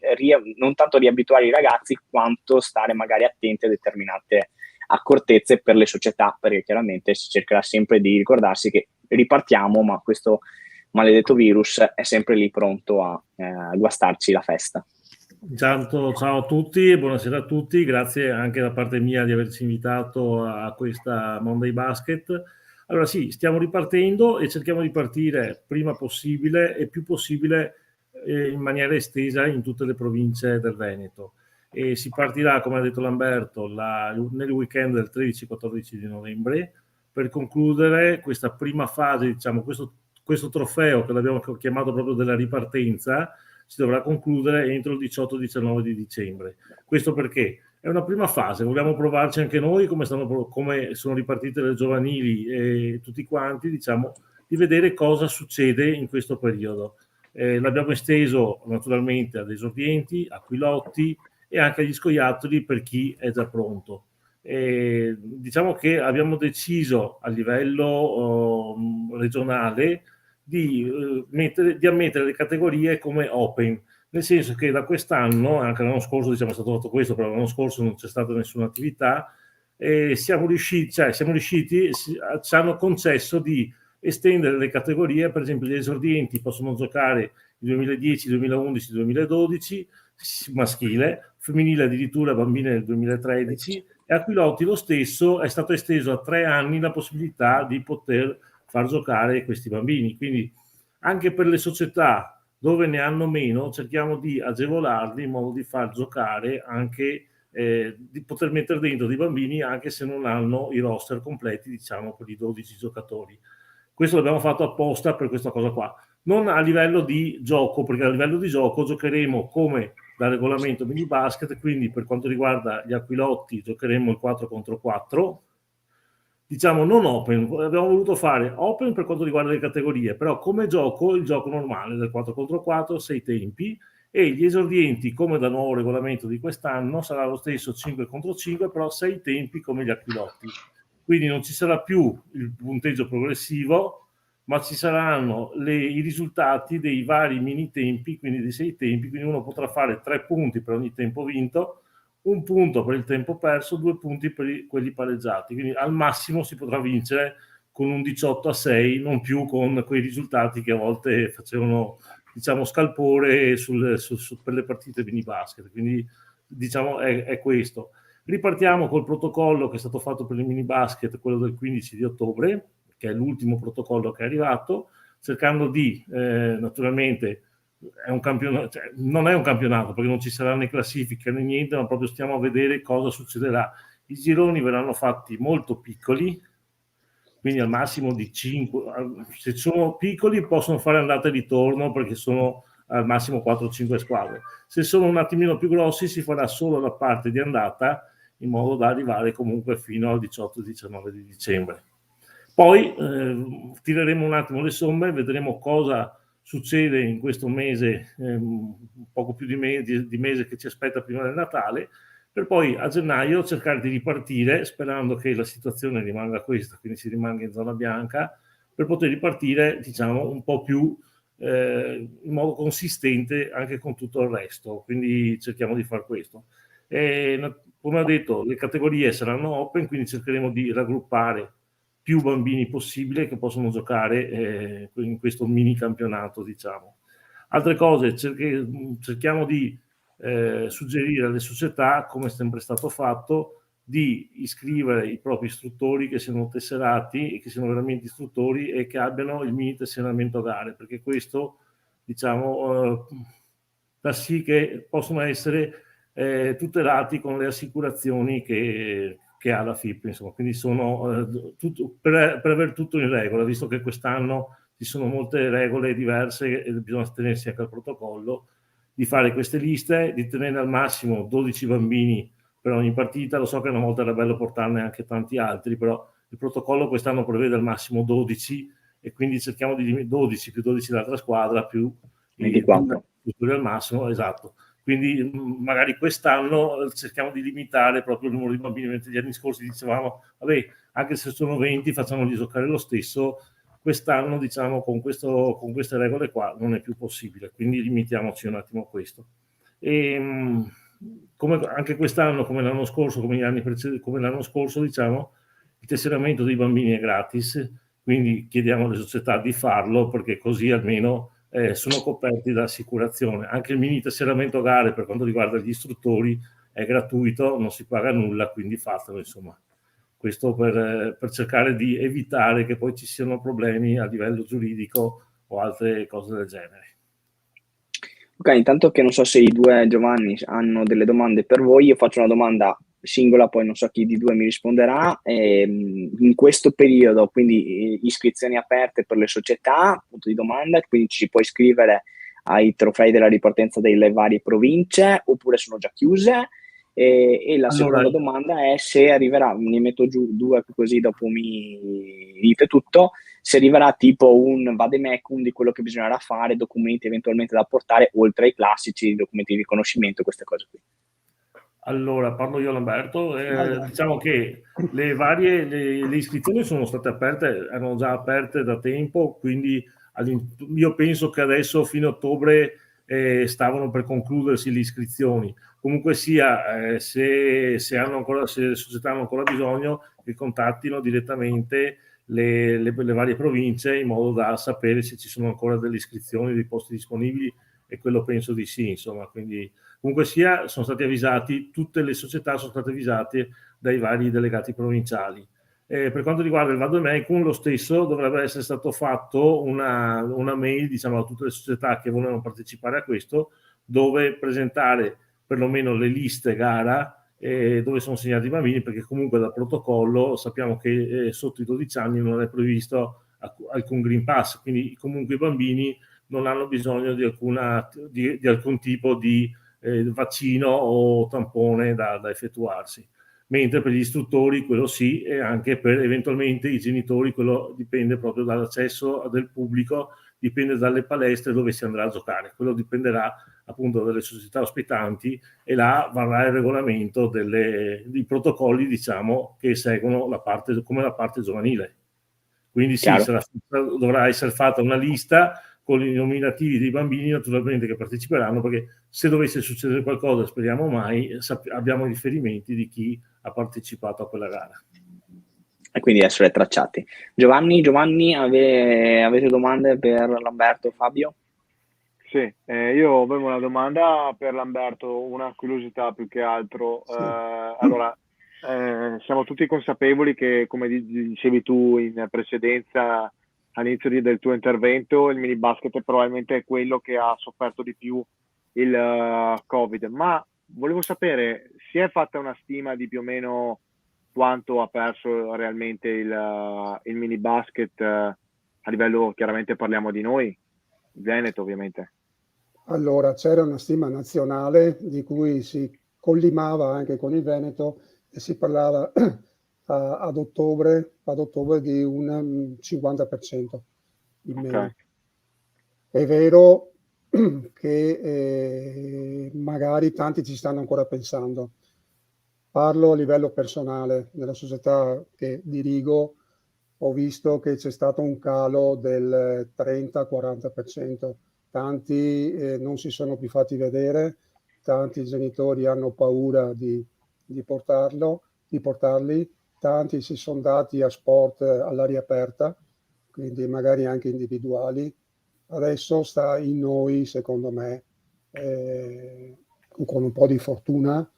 non tanto riabituare i ragazzi quanto stare magari attenti a determinate accortezze per le società, perché chiaramente si cercherà sempre di ricordarsi che ripartiamo, ma questo maledetto virus è sempre lì pronto a guastarci la festa. Intanto ciao a tutti e buonasera a tutti, grazie anche da parte mia di averci invitato a questa Monday Basket. Allora sì, stiamo ripartendo e cerchiamo di partire prima possibile e più possibile in maniera estesa in tutte le province del Veneto. E si partirà, come ha detto Lamberto, nel weekend del 13-14 di novembre per concludere questa prima fase, diciamo, questo trofeo che l'abbiamo chiamato proprio della ripartenza, si dovrà concludere entro il 18-19 di dicembre. Questo perché è una prima fase, vogliamo provarci anche noi come sono ripartite le giovanili e tutti quanti, diciamo, di vedere cosa succede in questo periodo. L'abbiamo esteso naturalmente ad esordienti, aquilotti e anche agli scoiattoli per chi è già pronto. Diciamo che abbiamo deciso a livello regionale di ammettere le categorie come open, nel senso che da quest'anno, anche l'anno scorso diciamo è stato fatto questo, però l'anno scorso non c'è stata nessuna attività, siamo riusciti, ci hanno concesso di estendere le categorie. Per esempio gli esordienti possono giocare il 2010, 2011, 2012 maschile, femminile addirittura bambine nel 2013, e aquilotti lo stesso, è stato esteso a 3 anni la possibilità di poter far giocare questi bambini. Quindi anche per le società dove ne hanno meno cerchiamo di agevolarli in modo di far giocare anche di poter mettere dentro dei bambini anche se non hanno i roster completi, diciamo, per i 12 giocatori. Questo l'abbiamo fatto apposta per questa cosa qua, non a livello di gioco, perché a livello di gioco giocheremo come da regolamento mini basket, quindi per quanto riguarda gli aquilotti giocheremo il 4 contro 4, diciamo non open. Abbiamo voluto fare open per quanto riguarda le categorie, però come gioco il gioco normale del 4 contro 4, 6 tempi, e gli esordienti come dal nuovo regolamento di quest'anno sarà lo stesso 5 contro 5, però 6 tempi come gli aquilotti. Quindi non ci sarà più il punteggio progressivo, ma ci saranno i risultati dei vari mini tempi, quindi dei 6 tempi, quindi uno potrà fare 3 punti per ogni tempo vinto, 1 punto per il tempo perso, 2 punti per quelli pareggiati. Quindi al massimo si potrà vincere con un 18-6, non più con quei risultati che a volte facevano, diciamo, scalpore per le partite mini basket. Quindi diciamo è questo. Ripartiamo col protocollo che è stato fatto per il mini basket, quello del 15 di ottobre, che è l'ultimo protocollo che è arrivato. cercando di, naturalmente, è un campionato, cioè, non è un campionato perché non ci sarà né classifica né niente, ma proprio stiamo a vedere cosa succederà. I gironi verranno fatti molto piccoli, quindi al massimo di 5, se sono piccoli possono fare andata e ritorno perché sono al massimo 4-5 squadre. Se sono un attimino più grossi si farà solo la parte di andata in modo da arrivare comunque fino al 18-19 di dicembre. Poi tireremo un attimo le somme, vedremo cosa succede in questo mese, un poco più di mese che ci aspetta prima del Natale, per poi a gennaio cercare di ripartire, sperando che la situazione rimanga questa, quindi si rimanga in zona bianca, per poter ripartire, diciamo, un po' più in modo consistente anche con tutto il resto. Quindi cerchiamo di fare questo. Come ho detto, le categorie saranno open, quindi cercheremo di raggruppare più bambini possibile che possono giocare in questo mini campionato, diciamo. Altre cose, cerchiamo di suggerire alle società, come è sempre stato fatto, di iscrivere i propri istruttori che siano tesserati e che siano veramente istruttori e che abbiano il mini tesseramento a gare, perché questo, diciamo, fa sì che possono essere tutelati con le assicurazioni che ha la FIP, insomma. Quindi sono per avere tutto in regola, visto che quest'anno ci sono molte regole diverse e bisogna tenersi anche al protocollo, di fare queste liste, di tenere al massimo 12 bambini per ogni partita. Lo so che una volta era bello portarne anche tanti altri, però il protocollo quest'anno prevede al massimo 12 e quindi cerchiamo di 12 più 12 dell'altra squadra più 24 al massimo, esatto. Quindi magari quest'anno cerchiamo di limitare proprio il numero di bambini, mentre gli anni scorsi dicevamo, vabbè, anche se sono 20 facciamoli giocare lo stesso. Quest'anno, diciamo, con queste regole qua non è più possibile, quindi limitiamoci un attimo a questo. E, come anche quest'anno, come l'anno scorso, come gli anni precedenti, come l'anno scorso, diciamo, il tesseramento dei bambini è gratis, quindi chiediamo alle società di farlo perché così almeno sono coperti da assicurazione. Anche il mini tesseramento gare per quanto riguarda gli istruttori è gratuito, non si paga nulla, quindi fatelo, insomma. Questo per cercare di evitare che poi ci siano problemi a livello giuridico o altre cose del genere. Ok, intanto che non so se i due Giovanni hanno delle domande per voi, io faccio una domanda singola, poi non so chi di due mi risponderà. In questo periodo, quindi iscrizioni aperte per le società, punto di domanda, quindi ci si può iscrivere ai trofei della ripartenza delle varie province oppure sono già chiuse? E la seconda domanda è se arriverà, ne metto giù due così dopo mi dite tutto, se arriverà tipo un vademecum di quello che bisognerà fare, documenti eventualmente da portare, oltre ai classici, documenti di riconoscimento, queste cose qui. Allora, parlo io Lamberto, diciamo che le iscrizioni sono state aperte, erano già aperte da tempo, quindi io penso che adesso fino a ottobre stavano per concludersi le iscrizioni. Comunque sia, se le società hanno ancora bisogno, che contattino direttamente le varie province in modo da sapere se ci sono ancora delle iscrizioni, dei posti disponibili, e quello penso di sì, insomma. Quindi comunque sia, sono stati avvisati, tutte le società sono state avvisate dai vari delegati provinciali. Per quanto riguarda il vademecum, lo stesso dovrebbe essere stato fatto una mail, diciamo, a tutte le società che volevano partecipare a questo, dove presentare perlomeno le liste gara dove sono segnati i bambini, perché comunque dal protocollo sappiamo che sotto i 12 anni non è previsto alcun Green Pass, quindi comunque i bambini non hanno bisogno di alcun tipo di vaccino o tampone da effettuarsi. Mentre per gli istruttori quello sì, e anche per eventualmente i genitori quello dipende proprio dall'accesso del pubblico, dipende dalle palestre dove si andrà a giocare, quello dipenderà appunto dalle società ospitanti e là varrà il regolamento dei protocolli, diciamo, che seguono come la parte giovanile. Quindi sì, dovrà essere fatta una lista con i nominativi dei bambini naturalmente che parteciperanno, perché se dovesse succedere qualcosa, speriamo mai, abbiamo riferimenti di chi ha partecipato a quella gara. E quindi essere tracciati. Giovanni, avete domande per Lamberto o Fabio? Sì, io avevo una domanda per Lamberto, una curiosità più che altro. Sì. Allora, siamo tutti consapevoli che, come dicevi tu in precedenza, all'inizio del tuo intervento, il mini basket probabilmente è quello che ha sofferto di più il Covid, ma volevo sapere, si è fatta una stima di più o meno quanto ha perso realmente il mini basket a livello, chiaramente parliamo di noi, Veneto ovviamente. Allora, c'era una stima nazionale di cui si collimava anche con il Veneto e si parlava ad ottobre di un 50% in meno. Okay. È vero che magari tanti ci stanno ancora pensando. Parlo a livello personale, nella società che dirigo ho visto che c'è stato un calo del 30-40%. Tanti non si sono più fatti vedere, tanti genitori hanno paura di portarli, tanti si sono dati a sport all'aria aperta, quindi magari anche individuali. Adesso sta in noi, secondo me, con un po' di fortuna,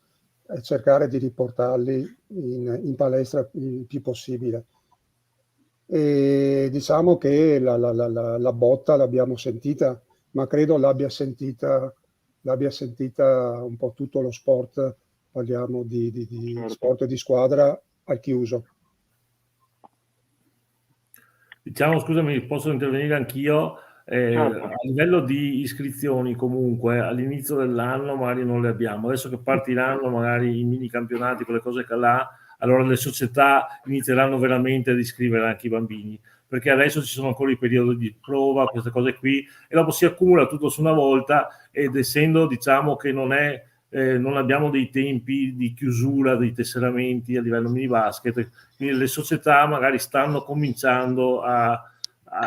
cercare di riportarli in palestra il più possibile. E diciamo che la botta l'abbiamo sentita, ma credo l'abbia sentita un po' tutto lo sport, parliamo di Certo. sport di squadra al chiuso. Diciamo, scusami, posso intervenire anch'io? Certo. A livello di iscrizioni comunque all'inizio dell'anno magari non le abbiamo, adesso che partiranno magari i mini campionati, quelle cose che là, allora le società inizieranno veramente ad iscrivere anche i bambini, perché adesso ci sono ancora i periodi di prova, queste cose qui, e dopo si accumula tutto su una volta, ed essendo, diciamo, che non abbiamo dei tempi di chiusura dei tesseramenti a livello mini basket, quindi le società magari stanno cominciando a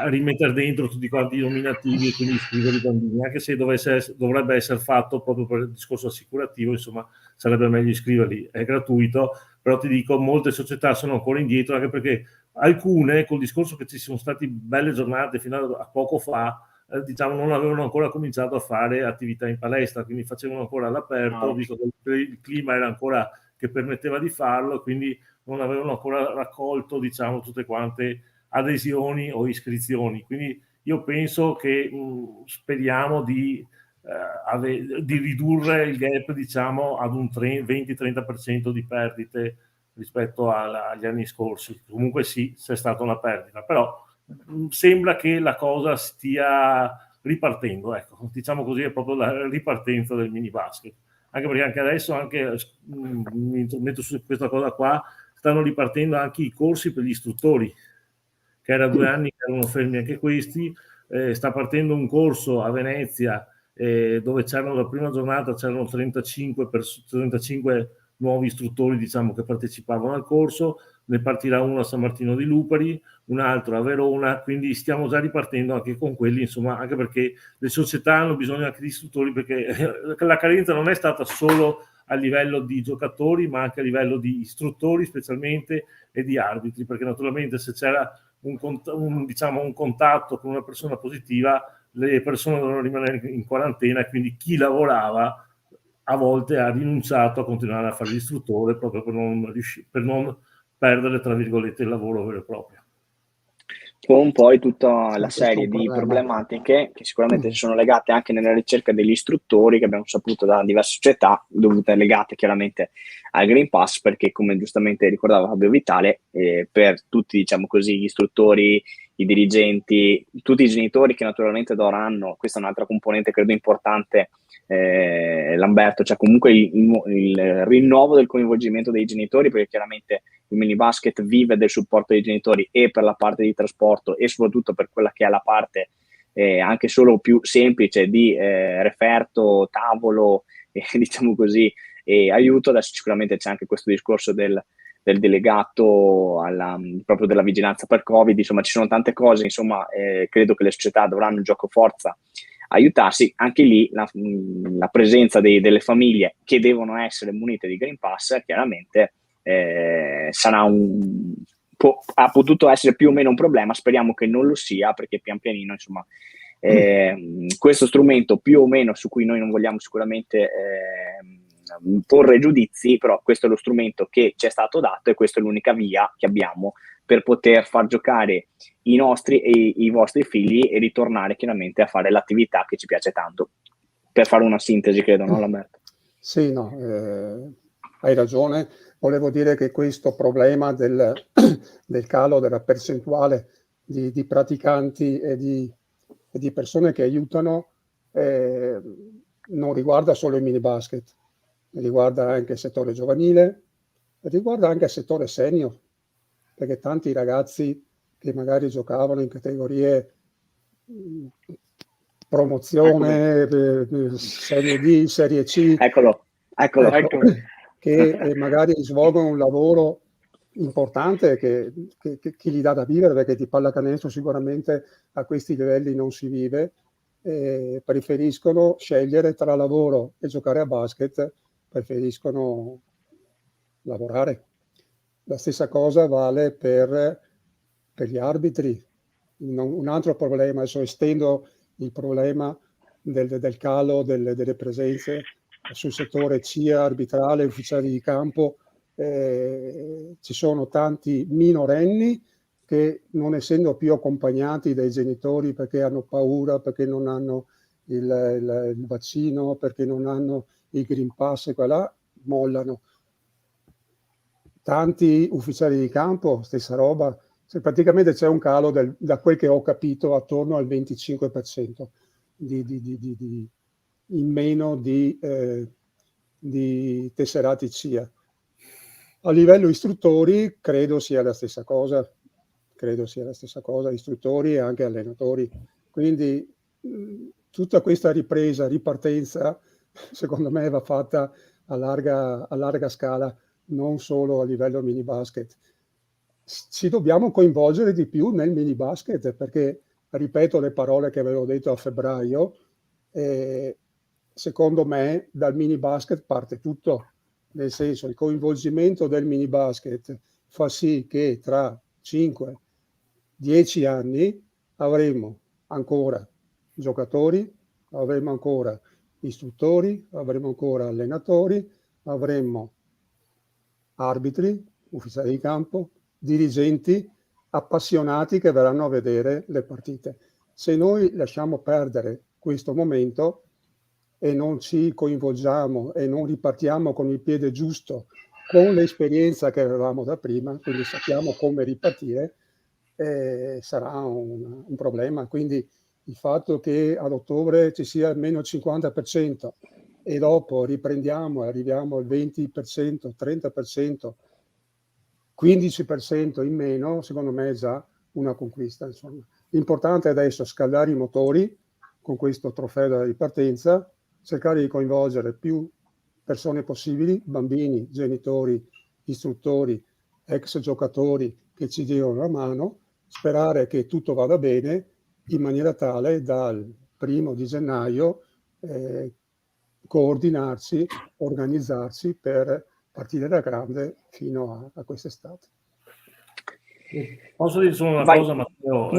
rimettere dentro tutti quanti i nominativi e quindi iscrivere i bambini, anche se dovrebbe essere fatto proprio per il discorso assicurativo, insomma sarebbe meglio iscriverli, è gratuito, però ti dico, molte società sono ancora indietro, anche perché alcune, col discorso che ci sono state belle giornate fino a poco fa, diciamo non avevano ancora cominciato a fare attività in palestra, quindi facevano ancora all'aperto, visto che il clima era ancora che permetteva di farlo, quindi non avevano ancora raccolto, diciamo, tutte quante adesioni o iscrizioni. Quindi io penso che speriamo di ridurre il gap, diciamo, ad un 20-30% di perdite rispetto agli anni scorsi. Comunque sì, c'è stata una perdita, però sembra che la cosa stia ripartendo, ecco, diciamo così, è proprio la ripartenza del mini basket, anche perché anche adesso mi intrometto su questa cosa qua, stanno ripartendo anche i corsi per gli istruttori, che era 2 anni che erano fermi anche questi. Sta partendo un corso a Venezia dove c'erano la prima giornata, c'erano 35 nuovi istruttori, diciamo, che partecipavano al corso, ne partirà uno a San Martino di Lupari, un altro a Verona, quindi stiamo già ripartendo anche con quelli, insomma, anche perché le società hanno bisogno anche di istruttori, perché la carenza non è stata solo a livello di giocatori, ma anche a livello di istruttori specialmente e di arbitri, perché naturalmente se c'era un contatto con una persona positiva, le persone dovevano rimanere in quarantena, e quindi chi lavorava a volte ha rinunciato a continuare a fare l'istruttore proprio per non perdere, tra virgolette, il lavoro vero e proprio. Con poi tutta la serie di problematiche che sicuramente si sono legate anche nella ricerca degli istruttori, che abbiamo saputo da diverse società, dovute legate chiaramente al Green Pass, perché come giustamente ricordava Fabio Vitale, per tutti, diciamo così, gli istruttori, i dirigenti, tutti i genitori che naturalmente dovranno, questa è un'altra componente credo importante, Lamberto, cioè comunque il rinnovo del coinvolgimento dei genitori, perché chiaramente il mini basket vive del supporto dei genitori e per la parte di trasporto e soprattutto per quella che è la parte anche solo più semplice di referto, tavolo, diciamo così, e aiuto. Adesso sicuramente c'è anche questo discorso del delegato proprio della vigilanza per Covid, insomma ci sono tante cose, insomma credo che le società dovranno in gioco forza aiutarsi. Anche lì la presenza delle famiglie che devono essere munite di Green Pass chiaramente ha potuto essere più o meno un problema, speriamo che non lo sia, perché pian pianino insomma questo strumento più o meno su cui noi non vogliamo sicuramente porre giudizi, però questo è lo strumento che ci è stato dato e questa è l'unica via che abbiamo per poter far giocare i nostri e i vostri figli e ritornare chiaramente a fare l'attività che ci piace tanto. Per fare una sintesi, credo, no, Lamberto? Sì, no, hai ragione. Volevo dire che questo problema del calo della percentuale di praticanti e di persone che aiutano non riguarda solo il mini basket, riguarda anche il settore giovanile, riguarda anche il settore senior, perché tanti ragazzi che magari giocavano in categorie promozione, Serie D, Serie C, Eccolo. che magari svolgono un lavoro importante che gli dà da vivere, perché di pallacanestro sicuramente a questi livelli non si vive, preferiscono scegliere tra lavoro e giocare a basket, preferiscono lavorare. La stessa cosa vale per gli arbitri. Un altro problema, adesso estendo il problema del calo delle presenze sul settore sia arbitrale, ufficiali di campo. Ci sono tanti minorenni che, non essendo più accompagnati dai genitori perché hanno paura, perché non hanno il vaccino, perché non hanno il Green Pass e qua là, mollano. Tanti ufficiali di campo, stessa roba. Praticamente c'è un calo da quel che ho capito attorno al 25% in meno di tesserati CIA. A livello istruttori credo sia la stessa cosa, istruttori e anche allenatori. Quindi tutta questa ripartenza, secondo me va fatta a larga scala, non solo a livello mini basket. Ci dobbiamo coinvolgere di più nel mini basket, perché, ripeto le parole che avevo detto a febbraio, secondo me dal mini basket parte tutto, nel senso, il coinvolgimento del mini basket fa sì che tra 5-10 anni avremo ancora giocatori, avremo ancora istruttori, avremo ancora allenatori, avremo arbitri, ufficiali di campo, dirigenti appassionati che verranno a vedere le partite. Se noi lasciamo perdere questo momento e non ci coinvolgiamo e non ripartiamo con il piede giusto, con l'esperienza che avevamo da prima, quindi sappiamo come ripartire, sarà un problema. Quindi il fatto che ad ottobre ci sia almeno il 50% e dopo riprendiamo e arriviamo al 20%, 30%, 15% in meno, secondo me è già una conquista. Insomma. L'importante è adesso scaldare i motori con questo trofeo della ripartenza, cercare di coinvolgere più persone possibili, bambini, genitori, istruttori, ex giocatori che ci diano una mano, sperare che tutto vada bene in maniera tale dal 1° di gennaio coordinarsi, organizzarsi per partire da grande fino a quest'estate. Posso dire solo una cosa, Matteo?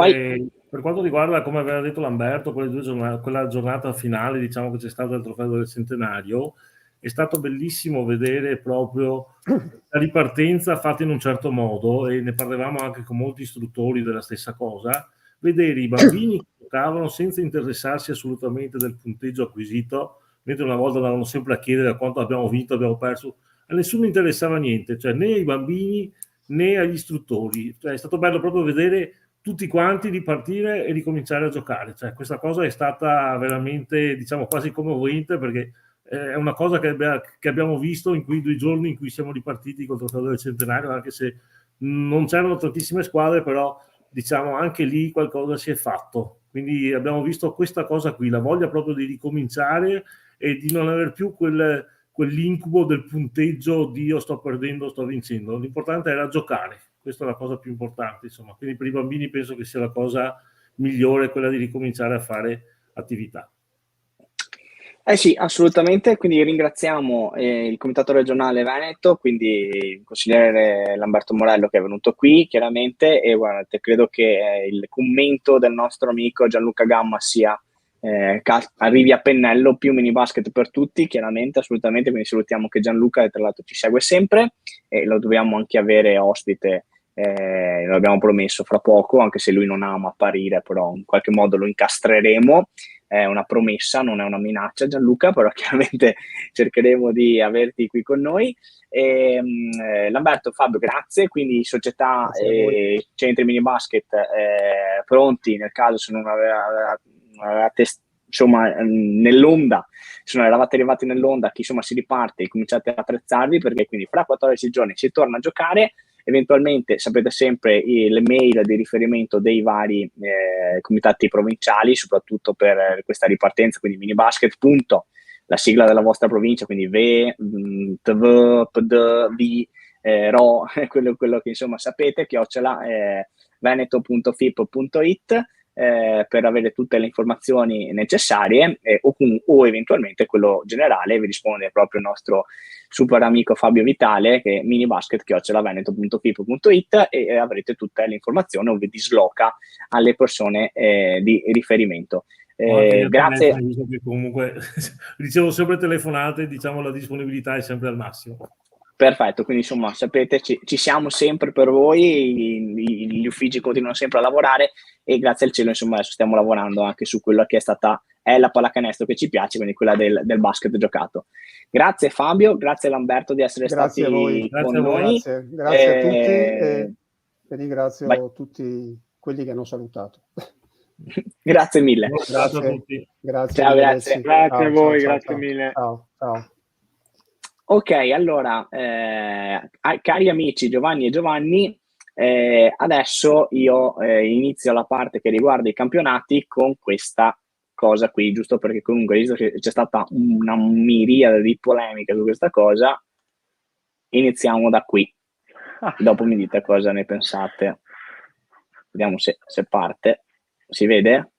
Per quanto riguarda, come aveva detto Lamberto, quella giornata finale, diciamo, che c'è stata il trofeo del centenario, è stato bellissimo vedere proprio la ripartenza fatta in un certo modo, e ne parlavamo anche con molti istruttori della stessa cosa, vedere i bambini che giocavano senza interessarsi assolutamente del punteggio acquisito, mentre una volta andavano sempre a chiedere quanto abbiamo vinto, abbiamo perso, a nessuno interessava niente, cioè né ai bambini né agli istruttori. Cioè, è stato bello proprio vedere tutti quanti ripartire e ricominciare a giocare. Cioè, questa cosa è stata veramente, diciamo, quasi commovente, perché è una cosa che abbiamo visto in quei 2 giorni in cui siamo ripartiti col trofeo del centenario, anche se non c'erano tantissime squadre, però diciamo anche lì qualcosa si è fatto. Quindi abbiamo visto questa cosa qui, la voglia proprio di ricominciare e di non aver più quell'incubo del punteggio, oddio sto perdendo, sto vincendo. L'importante era giocare, questa è la cosa più importante, insomma. Quindi per i bambini penso che sia la cosa migliore, quella di ricominciare a fare attività. Sì, assolutamente, quindi ringraziamo il Comitato Regionale Veneto, quindi il consigliere Lamberto Morello che è venuto qui, chiaramente, e guardate, credo che il commento del nostro amico Gianluca Gamma sia arrivi a pennello, più mini basket per tutti, chiaramente, assolutamente, quindi salutiamo che Gianluca tra l'altro ci segue sempre e lo dobbiamo anche avere ospite lo abbiamo promesso fra poco, anche se lui non ama apparire, però in qualche modo lo incastreremo. È una promessa, non è una minaccia, Gianluca, però chiaramente cercheremo di averti qui con noi. Lamberto, Fabio, grazie. Quindi società e centri mini basket pronti nel caso se non avevate insomma nell'onda, se non eravate arrivati nell'onda, chi insomma si riparte e cominciate ad attrezzarvi, perché quindi fra 14 giorni si torna a giocare. Eventualmente sapete sempre le mail di riferimento dei vari comitati provinciali, soprattutto per questa ripartenza, quindi minibasket. La sigla della vostra provincia, quindi TV, PD, V, RO, quello che insomma sapete, veneto.fip.it, per avere tutte le informazioni necessarie, o eventualmente quello generale vi risponde proprio il nostro super amico Fabio Vitale, che è minibasket@veneto.fip.it, e avrete tutte le informazioni o vi disloca alle persone di riferimento. Grazie. Che comunque ricevo sempre telefonate, diciamo la disponibilità è sempre al massimo. Perfetto, quindi insomma sapete ci siamo sempre per voi, gli uffici continuano sempre a lavorare e grazie al cielo insomma adesso stiamo lavorando anche su quella che è la pallacanestro che ci piace, quindi quella del basket giocato. Grazie Fabio, grazie Lamberto di essere stati con noi. Grazie a tutti e ringrazio tutti quelli che hanno salutato. Grazie mille. Grazie a tutti. Grazie, ciao, grazie. Grazie a voi, grazie mille. Ciao. Ok, allora, cari amici Giovanni e Giovanni, adesso io inizio la parte che riguarda i campionati con questa cosa qui, giusto perché comunque visto che c'è stata una miriade di polemiche su questa cosa, iniziamo da qui. Dopo mi dite cosa ne pensate. Vediamo se parte. Si vede?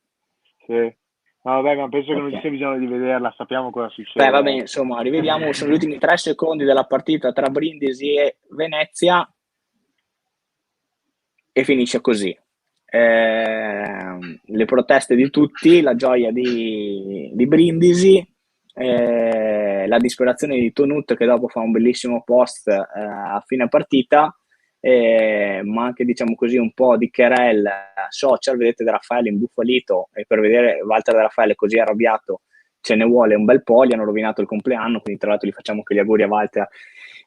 Sì. No, vabbè, ma penso che non ci sia bisogno di vederla, sappiamo cosa succede. Beh, va bene, insomma, rivediamo, sono gli ultimi 3 secondi della partita tra Brindisi e Venezia e finisce così. Le proteste di tutti, la gioia di Brindisi, la disperazione di Tonut che dopo fa un bellissimo post a fine partita, ma anche diciamo così un po' di querel social. Vedete De Raffaele imbufalito, e per vedere Walter De Raffaele così arrabbiato ce ne vuole un bel po'. Gli hanno rovinato il compleanno, quindi tra l'altro gli facciamo anche gli auguri a Walter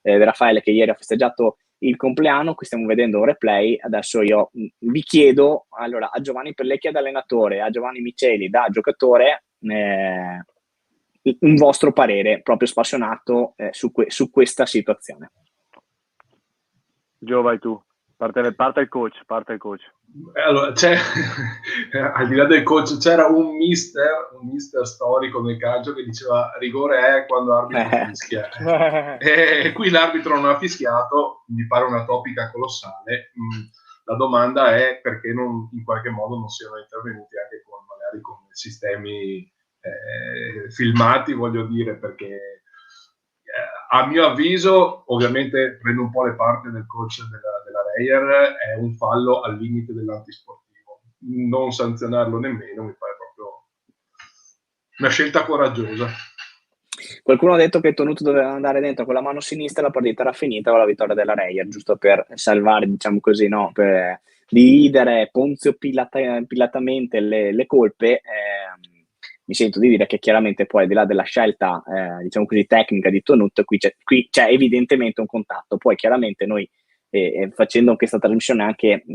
De Raffaele che ieri ha festeggiato il compleanno. Qui stiamo vedendo un replay. Adesso io vi chiedo allora a Giovanni Pellecchia da allenatore, a Giovanni Miceli da giocatore, un vostro parere proprio spassionato su questa situazione. Gio, vai tu. Parte il coach. Allora, al di là del coach, c'era un mister storico nel calcio che diceva rigore è quando l'arbitro fischia. E qui l'arbitro non ha fischiato, mi pare una topica colossale. La domanda è perché in qualche modo non siano intervenuti anche magari con sistemi filmati, voglio dire, perché a mio avviso, ovviamente prendo un po' le parti del coach della Reyer, è un fallo al limite dell'antisportivo. Non sanzionarlo nemmeno mi pare proprio una scelta coraggiosa. Qualcuno ha detto che Tonut doveva andare dentro con la mano sinistra, la partita era finita con la vittoria della Reyer, giusto per salvare, diciamo così, no? Per dividere Ponzio pilatamente le colpe. Mi sento di dire che chiaramente poi al di là della scelta diciamo così tecnica di Tonut, qui c'è evidentemente un contatto. Poi chiaramente noi facendo questa trasmissione anche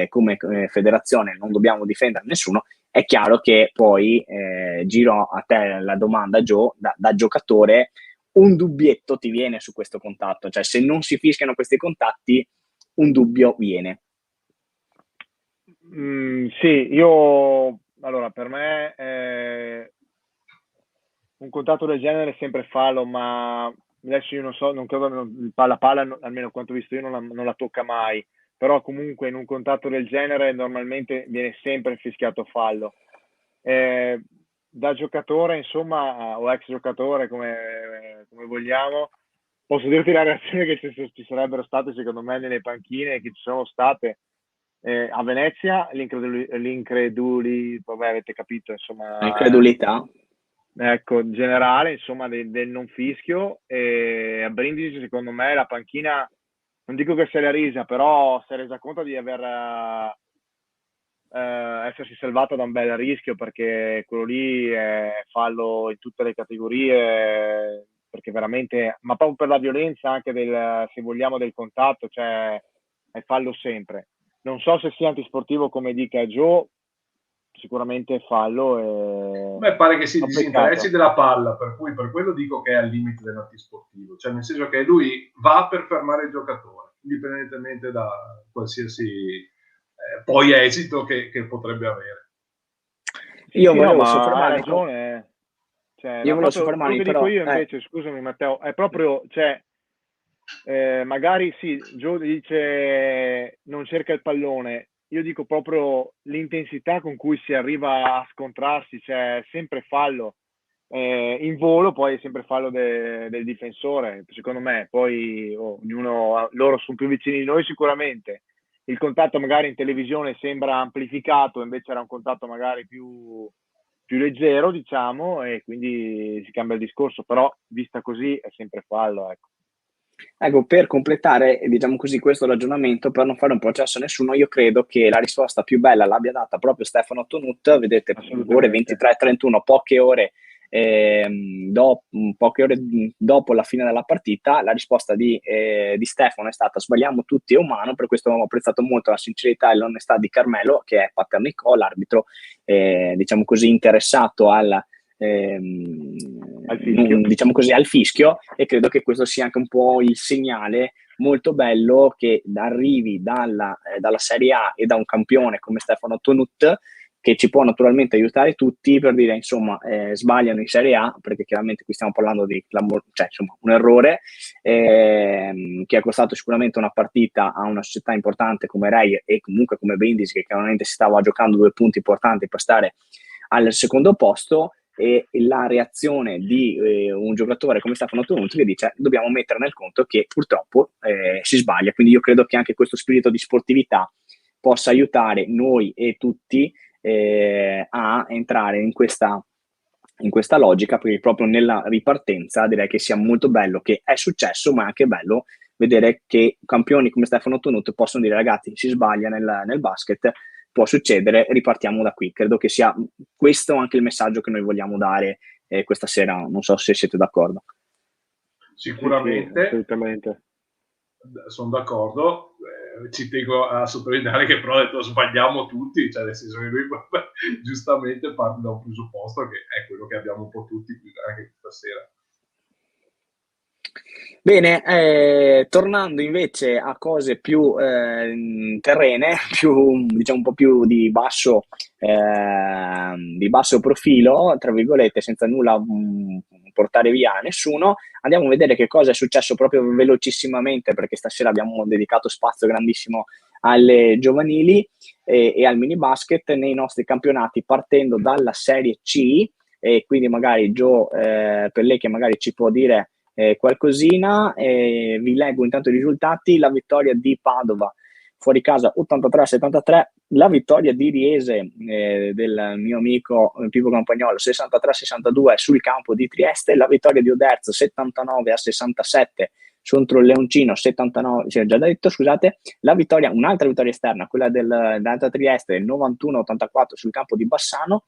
come federazione non dobbiamo difendere nessuno. È chiaro che poi giro a te la domanda, Gio, da giocatore, un dubbietto ti viene su questo contatto, cioè se non si fischiano questi contatti un dubbio viene. Sì, allora per me un contatto del genere è sempre fallo, ma adesso io non so, non credo la palla almeno quanto ho visto io non la tocca mai, però comunque in un contatto del genere normalmente viene sempre fischiato fallo. Da giocatore, insomma, o ex giocatore, come vogliamo, posso dirti la reazione che ci sarebbero state secondo me nelle panchine, che ci sono state a Venezia, vabbè, avete capito, insomma, l'incredulità, ecco, generale, insomma, del non fischio. E a Brindisi secondo me la panchina non dico che se l'è risa, però si è resa conto di essersi salvata da un bel rischio, perché quello lì è fallo in tutte le categorie, perché veramente, ma proprio per la violenza anche se vogliamo, del contatto, cioè è fallo sempre. Non so se sia antisportivo come dica Joe, sicuramente è fallo. A me pare che si disinteressi della palla, per cui per quello dico che è al limite dell'antisportivo, cioè nel senso che lui va per fermare il giocatore, indipendentemente da qualsiasi poi esito che potrebbe avere. Io Sì, volevo no, ma soffermarmi. hai ragione. Cioè, Io volevo quello soffermarmi, che dico però, io invece, scusami Matteo, è proprio, cioè, magari sì, Joe dice non cerca il pallone, io dico proprio l'intensità con cui si arriva a scontrarsi, cioè sempre fallo. In volo poi è sempre fallo del difensore, secondo me. Poi loro sono più vicini di noi sicuramente. Il contatto magari in televisione sembra amplificato, invece era un contatto magari più leggero, diciamo, e quindi si cambia il discorso, però vista così è sempre fallo, ecco. Ecco, per completare, diciamo così, questo ragionamento, per non fare un processo a nessuno, io credo che la risposta più bella l'abbia data proprio Stefano Tonut. Vedete, ore 23:31, poche ore dopo la fine della partita, la risposta di Stefano è stata: sbagliamo tutti, è umano. Per questo ho apprezzato molto la sincerità e l'onestà di Carmelo, che è Patternicò, l'arbitro, diciamo così, interessato diciamo così, al fischio, e credo che questo sia anche un po' il segnale molto bello che arrivi dalla Serie A e da un campione come Stefano Tonut, che ci può naturalmente aiutare tutti per dire, insomma, sbagliano in Serie A, perché chiaramente qui stiamo parlando di un errore che ha costato sicuramente una partita a una società importante come Rai e comunque come Brindisi, che chiaramente si stava giocando 2 punti importanti per stare al secondo posto. E la reazione di un giocatore come Stefano Tonut, che dice: dobbiamo mettere nel conto che purtroppo si sbaglia. Quindi io credo che anche questo spirito di sportività possa aiutare noi e tutti a entrare in questa logica, perché proprio nella ripartenza direi che sia molto bello che è successo, ma è anche bello vedere che campioni come Stefano Tonut possono dire: ragazzi, si sbaglia nel basket, può succedere, ripartiamo da qui. Credo che sia questo anche il messaggio che noi vogliamo dare questa sera. Non so se siete d'accordo. Sicuramente, sì, assolutamente. Sono d'accordo. Ci tengo a sottolineare che però ha detto sbagliamo tutti, cioè nel senso che lui giustamente parte da un presupposto che è quello che abbiamo un po' tutti anche questa sera. Bene, tornando invece a cose più terrene, diciamo un po' più di basso profilo, tra virgolette, senza nulla portare via a nessuno, andiamo a vedere che cosa è successo proprio velocissimamente, perché stasera abbiamo dedicato spazio grandissimo alle giovanili e al mini basket nei nostri campionati, partendo dalla Serie C. E quindi magari Joe, per lei che magari ci può dire qualcosina, vi leggo intanto i risultati. La vittoria di Padova fuori casa 83-73, la vittoria di Riese del mio amico Pipo Campagnolo 63-62 sul campo di Trieste, la vittoria di Oderzo 79-67 contro il Leoncino 79, cioè già detto, scusate, un'altra vittoria esterna, quella dell'Alta Trieste 91-84 sul campo di Bassano.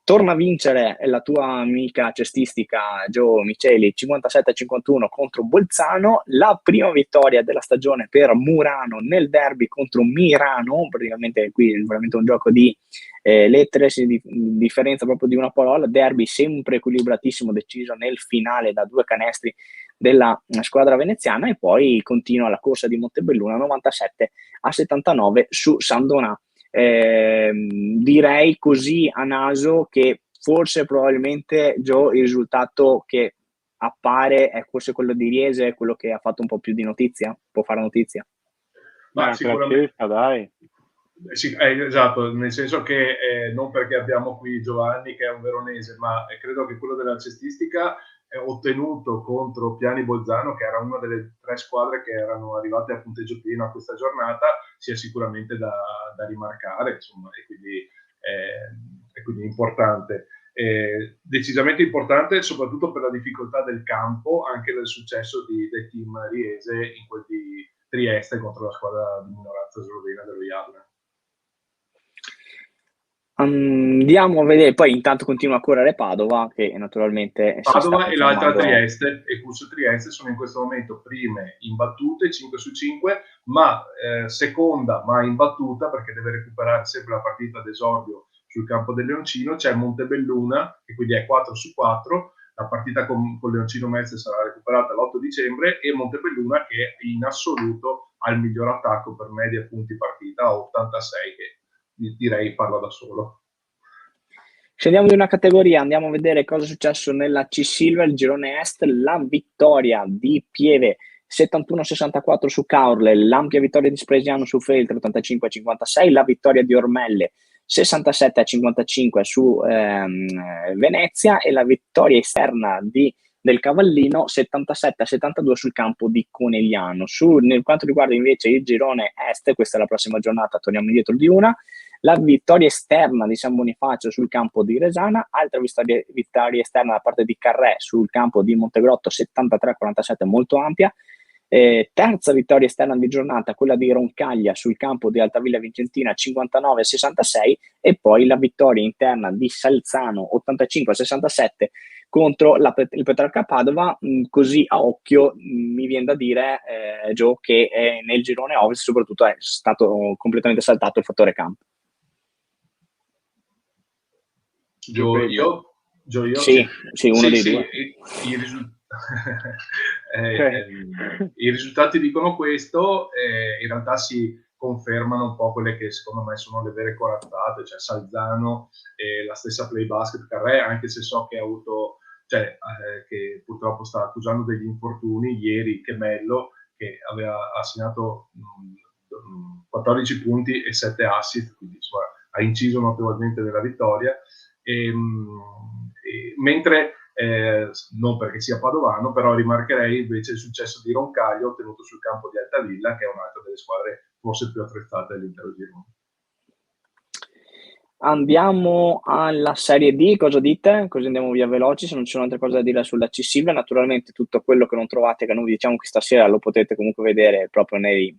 Torna a vincere la tua amica cestistica Joe Miceli 57-51 contro Bolzano, la prima vittoria della stagione per Murano nel derby contro Mirano. Praticamente qui è veramente un gioco di lettere, differenza proprio di una parola. Derby sempre equilibratissimo, deciso nel finale da 2 canestri della squadra veneziana, e poi continua la corsa di Montebelluna 97-79 su San Donà. Direi così a naso che forse probabilmente Joe il risultato che appare è forse quello di Riese, quello che ha fatto un po' più di notizia, può fare notizia. Ma sicuramente dai. Sì, esatto, nel senso che non perché abbiamo qui Giovanni che è un veronese, ma credo che quello della cestistica ottenuto contro Piani Bolzano, che era una delle 3 squadre che erano arrivate a punteggio pieno a questa giornata, sia sicuramente da rimarcare, insomma, e quindi importante. Decisamente importante, soprattutto per la difficoltà del campo, anche del successo del team Riese in quel Trieste contro la squadra di minoranza slovena dello Jadran. Andiamo a vedere, poi intanto continua a correre Padova, che naturalmente Padova e l'altra Trieste, e Curso Trieste sono in questo momento prime imbattute, 5 su 5, ma seconda ma imbattuta, perché deve recuperare sempre la partita d'esordio sul campo del Leoncino. C'è Montebelluna, che quindi è 4 su 4, la partita con Leoncino Mestre sarà recuperata l'8 dicembre, e Montebelluna che in assoluto ha il miglior attacco per media punti partita, a 86, che direi parla da solo. Scendiamo di una categoria, andiamo a vedere cosa è successo nella C-Silver, il girone Est, la vittoria di Pieve 71-64 su Caorle, l'ampia vittoria di Spresiano su Feltre 85-56, la vittoria di Ormelle 67-55 su Venezia, e la vittoria esterna del Cavallino 77-72 sul campo di Conegliano. Nel quanto riguarda invece il girone Est, questa è la prossima giornata, torniamo indietro di una. La vittoria esterna di San Bonifacio sul campo di Resana, altra vittoria esterna da parte di Carré sul campo di Montegrotto 73-47, molto ampia. Terza vittoria esterna di giornata, quella di Roncaglia sul campo di Altavilla Vicentina 59-66, e poi la vittoria interna di Salzano 85-67 contro il Petrarca Padova. Così a occhio mi viene da dire, Gio, che nel girone Ovest soprattutto è stato completamente saltato il fattore campo. Gio, sì, uno dei due. I risultati dicono questo, in realtà si confermano un po' quelle che secondo me sono le vere corazzate, cioè Salzano e la stessa Play Basket Carré, anche se so che ha avuto, che purtroppo sta accusando degli infortuni. Ieri Chemello, che aveva assegnato 14 punti e 7 assist, quindi insomma, ha inciso notevolmente nella vittoria, mentre non perché sia padovano, però rimarcherei invece il successo di Roncaglio ottenuto sul campo di Altavilla, che è un'altra delle squadre forse più attrezzate dell'intero girone. Andiamo alla Serie D, cosa dite? Così andiamo via veloci, se non ci sono altre cose da dire sulla C-Silver. Naturalmente tutto quello che non trovate, che noi vi diciamo questa sera, lo potete comunque vedere proprio nei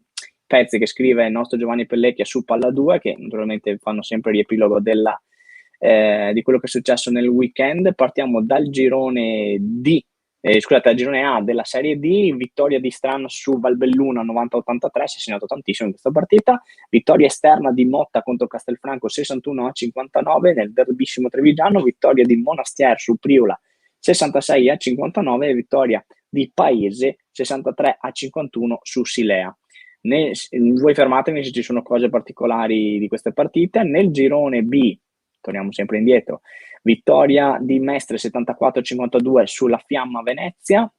pezzi che scrive il nostro Giovanni Pellecchia su Palla 2, che naturalmente fanno sempre riepilogo di quello che è successo nel weekend. Partiamo dal girone D, dal girone A della Serie D, vittoria di Strano su Valbelluna 90-83, si è segnato tantissimo in questa partita, vittoria esterna di Motta contro Castelfranco 61-59 nel derbissimo trevigiano, vittoria di Monastier su Priola 66-59 e vittoria di Paese 63-51 su Silea. Voi fermatemi se ci sono cose particolari di queste partite. Nel girone B, torniamo sempre indietro, vittoria di Mestre 74-52 sulla Fiamma Venezia,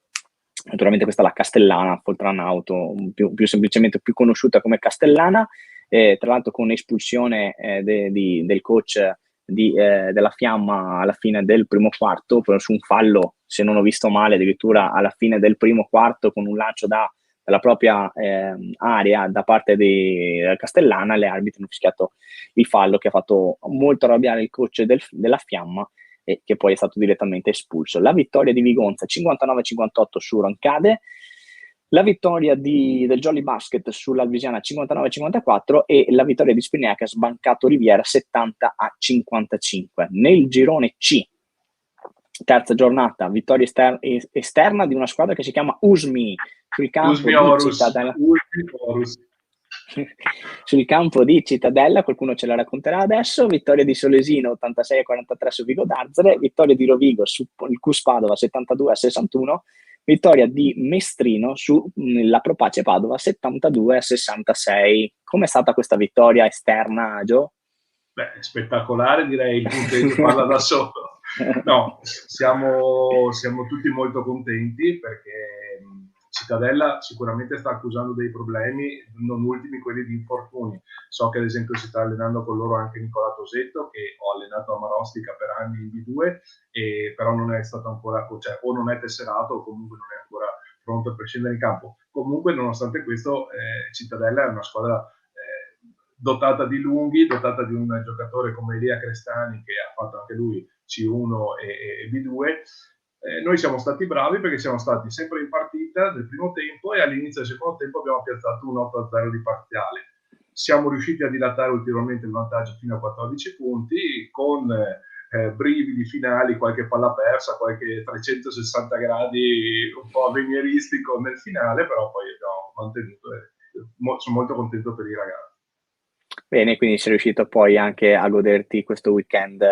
naturalmente questa è la Castellana, Foltranauto, più semplicemente più conosciuta come Castellana, tra l'altro con espulsione del coach della Fiamma alla fine del primo quarto, su un fallo, se non ho visto male, addirittura alla fine del primo quarto, con un lancio dalla propria area da parte di Castellana. Le arbitri hanno fischiato il fallo, che ha fatto molto arrabbiare il coach della Fiamma, e che poi è stato direttamente espulso. La vittoria di Vigonza 59-58 su Roncade, la vittoria del Jolly Basket sull'Alvisiana 59-54 e la vittoria di Spinea che ha sbancato Riviera 70-55. Nel girone C, terza giornata, vittoria esterna di una squadra che si chiama Usmi sul campo di Cittadella. Sul campo di Cittadella, qualcuno ce la racconterà adesso. Vittoria di Solesino 86-43 su Vigo d'Arzere, vittoria di Rovigo su il Cus Padova 72-61, vittoria di Mestrino sulla Propace Padova 72-66. Com'è stata questa vittoria esterna, Gio? Beh, spettacolare, direi, il punteggio parla da solo. No, siamo tutti molto contenti perché Cittadella sicuramente sta accusando dei problemi, non ultimi quelli di infortuni. So che ad esempio si sta allenando con loro anche Nicola Tosetto, che ho allenato a Marostica per anni in B2, però non è stato ancora, cioè, o non è tesserato o comunque non è ancora pronto per scendere in campo. Comunque, nonostante questo, Cittadella è una squadra dotata di lunghi, dotata di un giocatore come Elia Crestani, che ha fatto anche lui C1 e B2, Noi siamo stati bravi perché siamo stati sempre in partita nel primo tempo e all'inizio del secondo tempo abbiamo piazzato un 8-0 di parziale. Siamo riusciti a dilatare ulteriormente il vantaggio fino a 14 punti con brividi finali, qualche palla persa, qualche 360 gradi un po' avveniristico nel finale, però poi abbiamo mantenuto e sono molto contento per i ragazzi. Bene, quindi sei riuscito poi anche a goderti questo weekend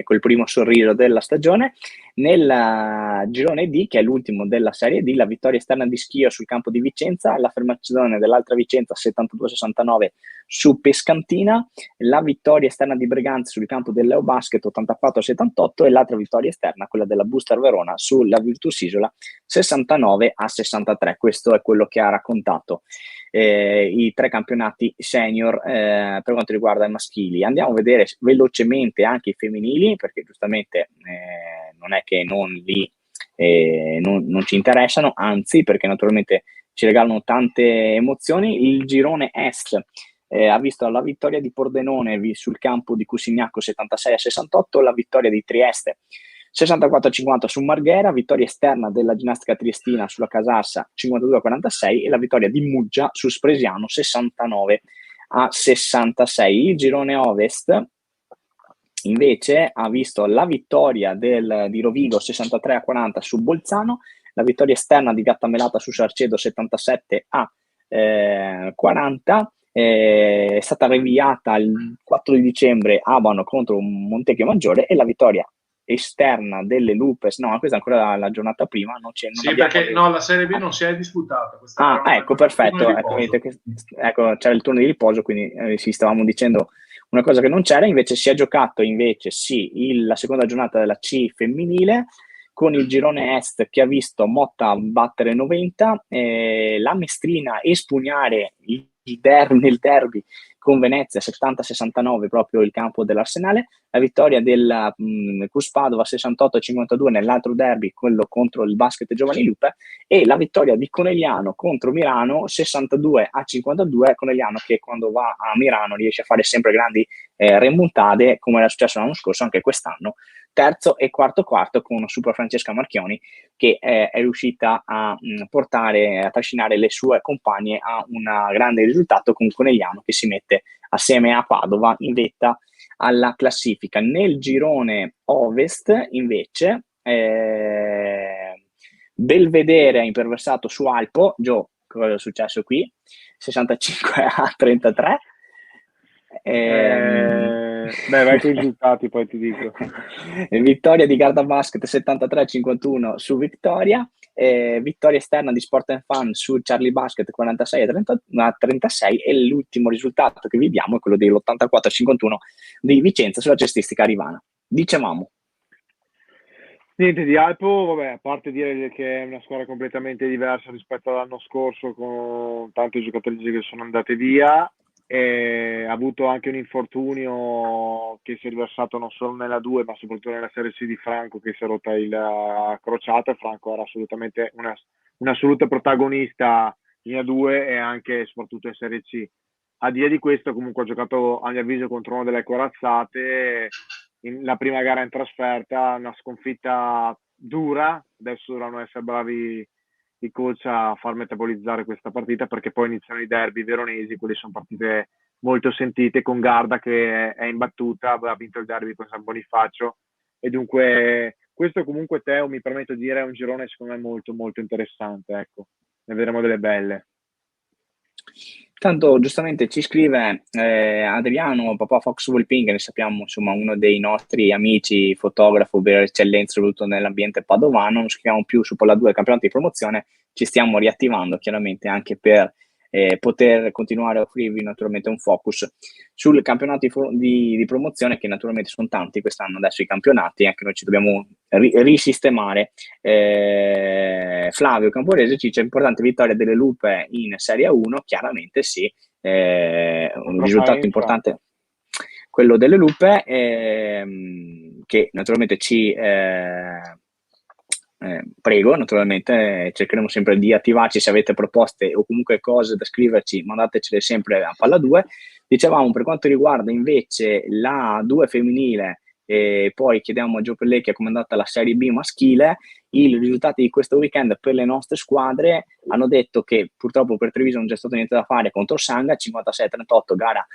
col primo sorriso della stagione. Nel girone D, che è l'ultimo della Serie D, la vittoria esterna di Schio sul campo di Vicenza, l'affermazione dell'altra Vicenza 72-69 su Pescantina, la vittoria esterna di Breganze sul campo del Leo Basket 84-78 e l'altra vittoria esterna, quella della Buster Verona sulla Virtus Isola 69-63. Questo è quello che ha raccontato i 3 campionati senior per quanto riguarda i maschili. Andiamo a vedere velocemente anche i femminili, perché giustamente non è che non ci interessano, anzi, perché naturalmente ci regalano tante emozioni. Il girone Est ha visto la vittoria di Pordenone sul campo di Cusignacco 76-68, la vittoria di Trieste 64-50 su Marghera, vittoria esterna della ginnastica triestina sulla Casassa 52-46 e la vittoria di Muggia su Spresiano 69-66. Il girone Ovest invece ha visto la vittoria di Rovigo 63-40 su Bolzano, la vittoria esterna di Gattamelata su Sarcedo 77-40, è stata rinviata il 4 di dicembre Abano contro Montecchio Maggiore e la vittoria esterna delle Lupes, no, questa è ancora la giornata prima, non sì, perché no, la Serie B non si è disputata. Ecco, perfetto, ecco, c'era il turno di riposo, quindi stavamo dicendo una cosa che non c'era, invece si è giocato la seconda giornata della C femminile, con il girone Est che ha visto Motta battere 90, la Mestrina espugnare nel derby con Venezia 70-69, proprio il campo dell'Arsenale, la vittoria del Cus Padova 68-52 nell'altro derby, quello contro il Basket Giovanni Lupe, e la vittoria di Conegliano contro Milano 62-52, Conegliano che quando va a Milano riesce a fare sempre grandi remontade, come era successo l'anno scorso, anche quest'anno, terzo e quarto con Super Francesca Marchioni, che è riuscita a trascinare le sue compagne a un grande risultato, con Conegliano che si mette assieme a Padova in vetta alla classifica. Nel girone Ovest invece Belvedere ha imperversato su Alpo. Gio, cosa è successo qui? 65-33. Vai con i risultati, poi ti dico. Vittoria di Garda Basket 73-51 su Victoria, vittoria esterna di Sport and Fun su Charlie Basket 46-36 e l'ultimo risultato che vediamo è quello dell'84-51 di Vicenza sulla cestistica rivana. Dicevamo. Niente di Alpo, vabbè, a parte dire che è una squadra completamente diversa rispetto all'anno scorso, con tante giocatrici che sono andate via, ha avuto anche un infortunio che si è riversato non solo nella 2 ma soprattutto nella Serie C di Franco, che si è rotta il crociato, e Franco era assolutamente un'assoluta protagonista in A2 e anche soprattutto in Serie C. A dire di questo, comunque ha giocato a mio avviso contro una delle corazzate, la prima gara in trasferta, una sconfitta dura. Adesso dovranno essere bravi i coach a far metabolizzare questa partita, perché poi iniziano i derby veronesi, quelle sono partite molto sentite, con Garda che è imbattuta, ha vinto il derby con San Bonifacio, e dunque questo comunque, Teo, mi permetto di dire, è un girone secondo me molto molto interessante, ecco, ne vedremo delle belle. Tanto giustamente ci scrive Adriano, papà Fox Volping, ne sappiamo insomma uno dei nostri amici, fotografo per eccellenza soprattutto nell'ambiente padovano. Non scriviamo più su Polla 2 campionato di promozione, ci stiamo riattivando chiaramente anche per poter continuare a offrirvi naturalmente un focus sul campionato di promozione, che naturalmente sono tanti quest'anno adesso i campionati, anche noi ci dobbiamo risistemare. Flavio Camporese ci dice: importante vittoria delle Lupe in Serie 1, chiaramente sì, un risultato importante quello delle Lupe, che naturalmente ci prego, naturalmente cercheremo sempre di attivarci. Se avete proposte o comunque cose da scriverci, mandatecele sempre a Palla 2. Dicevamo, per quanto riguarda invece la 2 femminile, e poi chiediamo a Gio Pellecchia come è andata la Serie B maschile. I risultati di questo weekend per le nostre squadre hanno detto che purtroppo per Treviso non c'è stato niente da fare contro Sanga, 56-38, gara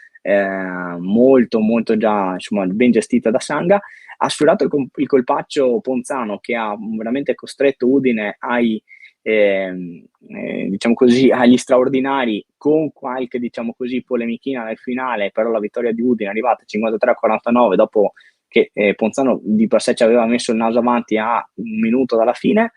molto molto già insomma ben gestita da Sanga. Ha sfiorato il colpaccio Ponzano, che ha veramente costretto Udine ai diciamo così, agli straordinari, con qualche diciamo così polemichina nel finale, però la vittoria di Udine è arrivata 53-49 dopo che Ponzano di per sé ci aveva messo il naso avanti a un minuto dalla fine.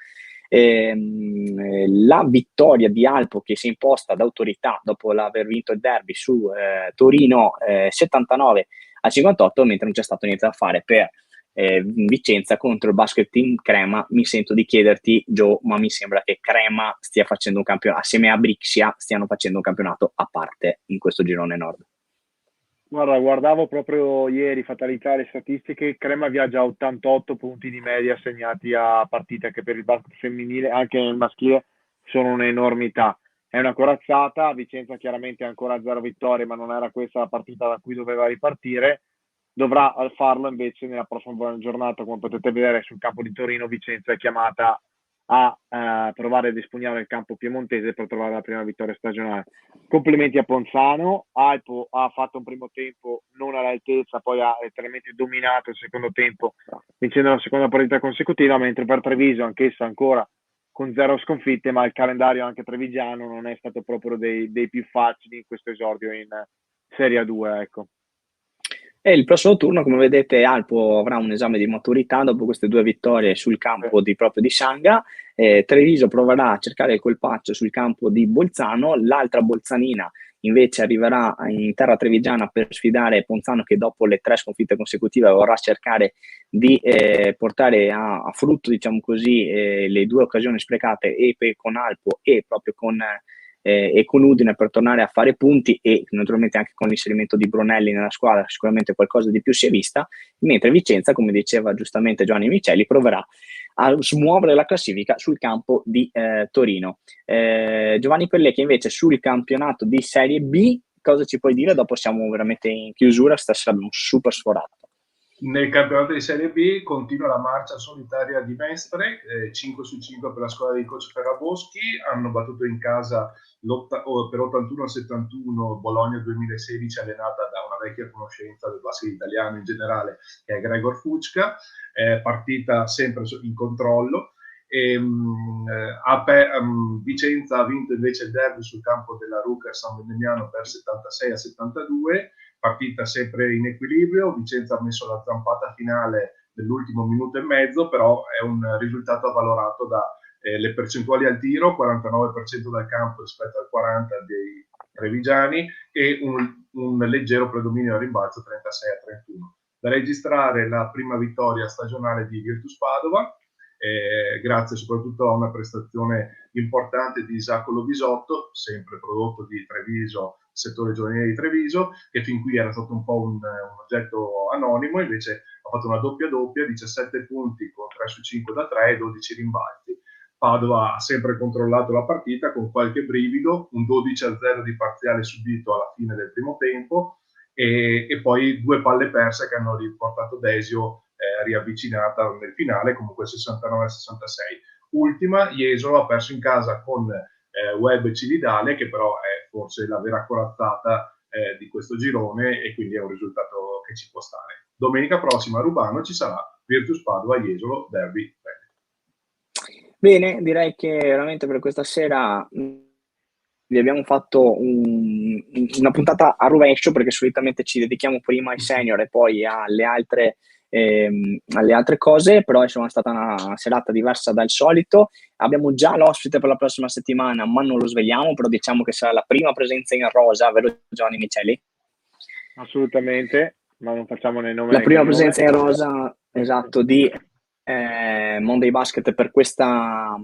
La vittoria di Alpo, che si è imposta d'autorità dopo l'aver vinto il derby su Torino 79-58, mentre non c'è stato niente da fare per Vicenza contro il Basket Team Crema. Mi sento di chiederti, Gio, ma mi sembra che Crema stia facendo un campionato, assieme a Brixia stiano facendo un campionato a parte in questo girone nord. Guarda, guardavo proprio ieri, fatalità, le statistiche, Crema viaggia a 88 punti di media segnati a partita, che per il basket femminile, anche nel maschile, sono un'enormità. È una corazzata, Vicenza chiaramente ha ancora 0 vittorie, ma non era questa la partita da cui doveva ripartire. Dovrà farlo invece nella prossima giornata. Come potete vedere sul campo di Torino, Vicenza è chiamata a provare ad espugnare il campo piemontese per trovare la prima vittoria stagionale. Complimenti a Ponzano. Alpo ha fatto un primo tempo non all'altezza, poi ha letteralmente dominato il secondo tempo, vincendo la seconda partita consecutiva, mentre per Treviso, anch'essa ancora con 0 sconfitte, ma il calendario anche trevigiano non è stato proprio dei più facili in questo esordio in Serie A2, ecco. E il prossimo turno, come vedete, Alpo avrà un esame di maturità dopo queste 2 vittorie sul campo proprio di Sanga. Treviso proverà a cercare il colpaccio sul campo di Bolzano, l'altra bolzanina invece arriverà in terra trevigiana per sfidare Ponzano, che dopo le 3 sconfitte consecutive vorrà cercare di portare a frutto, diciamo così, le 2 occasioni sprecate e con Alpo e proprio e con Udine, per tornare a fare punti, e naturalmente anche con l'inserimento di Brunelli nella squadra sicuramente qualcosa di più si è vista, mentre Vicenza, come diceva giustamente Giovanni Micheli, proverà a smuovere la classifica sul campo di Torino. Giovanni Pellecchi invece sul campionato di Serie B, cosa ci puoi dire? Dopo siamo veramente in chiusura, stasera abbiamo super sforato. Nel campionato di Serie B continua la marcia solitaria di Mestre, 5 su 5 per la squadra di coach Ferraboschi. Hanno battuto in casa per 81-71 Bologna 2016, allenata da una vecchia conoscenza del basket italiano in generale, che è Gregor Fucca. Partita sempre in controllo. Vicenza ha vinto invece il derby sul campo della Rucker San Benignano per 76-72. Partita sempre in equilibrio. Vicenza ha messo la zampata finale nell'ultimo minuto e mezzo, però è un risultato avvalorato da le percentuali al tiro, 49% dal campo rispetto al 40% dei trevigiani, e un leggero predominio al rimbalzo, 36-31. Da registrare la prima vittoria stagionale di Virtus Padova, grazie soprattutto a una prestazione importante di Isacco Lovisotto, sempre prodotto di Treviso, settore giovanile di Treviso, che fin qui era stato un po' un oggetto anonimo. Invece ha fatto una doppia, 17 punti con 3 su 5 da 3 e 12 rimbalzi. Padova ha sempre controllato la partita con qualche brivido, un 12-0 di parziale subito alla fine del primo tempo, e poi 2 palle perse che hanno riportato Desio riavvicinata nel finale, comunque 69-66. Ultima, Jesolo ha perso in casa con Web e Cividale, che però è forse la vera corazzata di questo girone, e quindi è un risultato che ci può stare. Domenica prossima a Rubano ci sarà Virtus Padova Jesolo derby. Bene, direi che veramente per questa sera vi abbiamo fatto una puntata a rovescio, perché solitamente ci dedichiamo prima ai senior e poi alle altre cose, però insomma è stata una serata diversa dal solito. Abbiamo già l'ospite per la prossima settimana, ma non lo svegliamo, però diciamo che sarà la prima presenza in rosa, vero Giovanni Micheli? Assolutamente, ma non facciamo né nome. La prima presenza in rosa, esatto, di Monday Basket per questa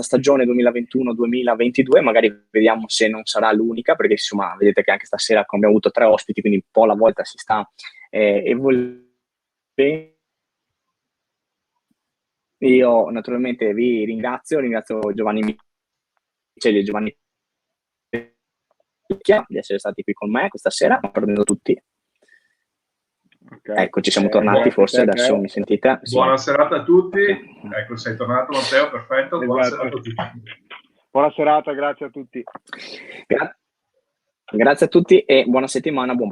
stagione 2021-2022. Magari vediamo se non sarà l'unica, perché insomma vedete che anche stasera abbiamo avuto 3 ospiti, quindi un po' alla volta si sta evolvendo. Io naturalmente vi ringrazio Giovanni Micheli e Giovanni di essere stati qui con me questa sera, perdendo tutti. Okay. Ecco, ci siamo tornati forse adesso, mi sentite? Sì. Buona serata a tutti. Ecco, sei tornato Matteo, perfetto. Buona Esatto. serata a tutti. Buona serata, grazie a tutti. Grazie a tutti e buona settimana, buon basket.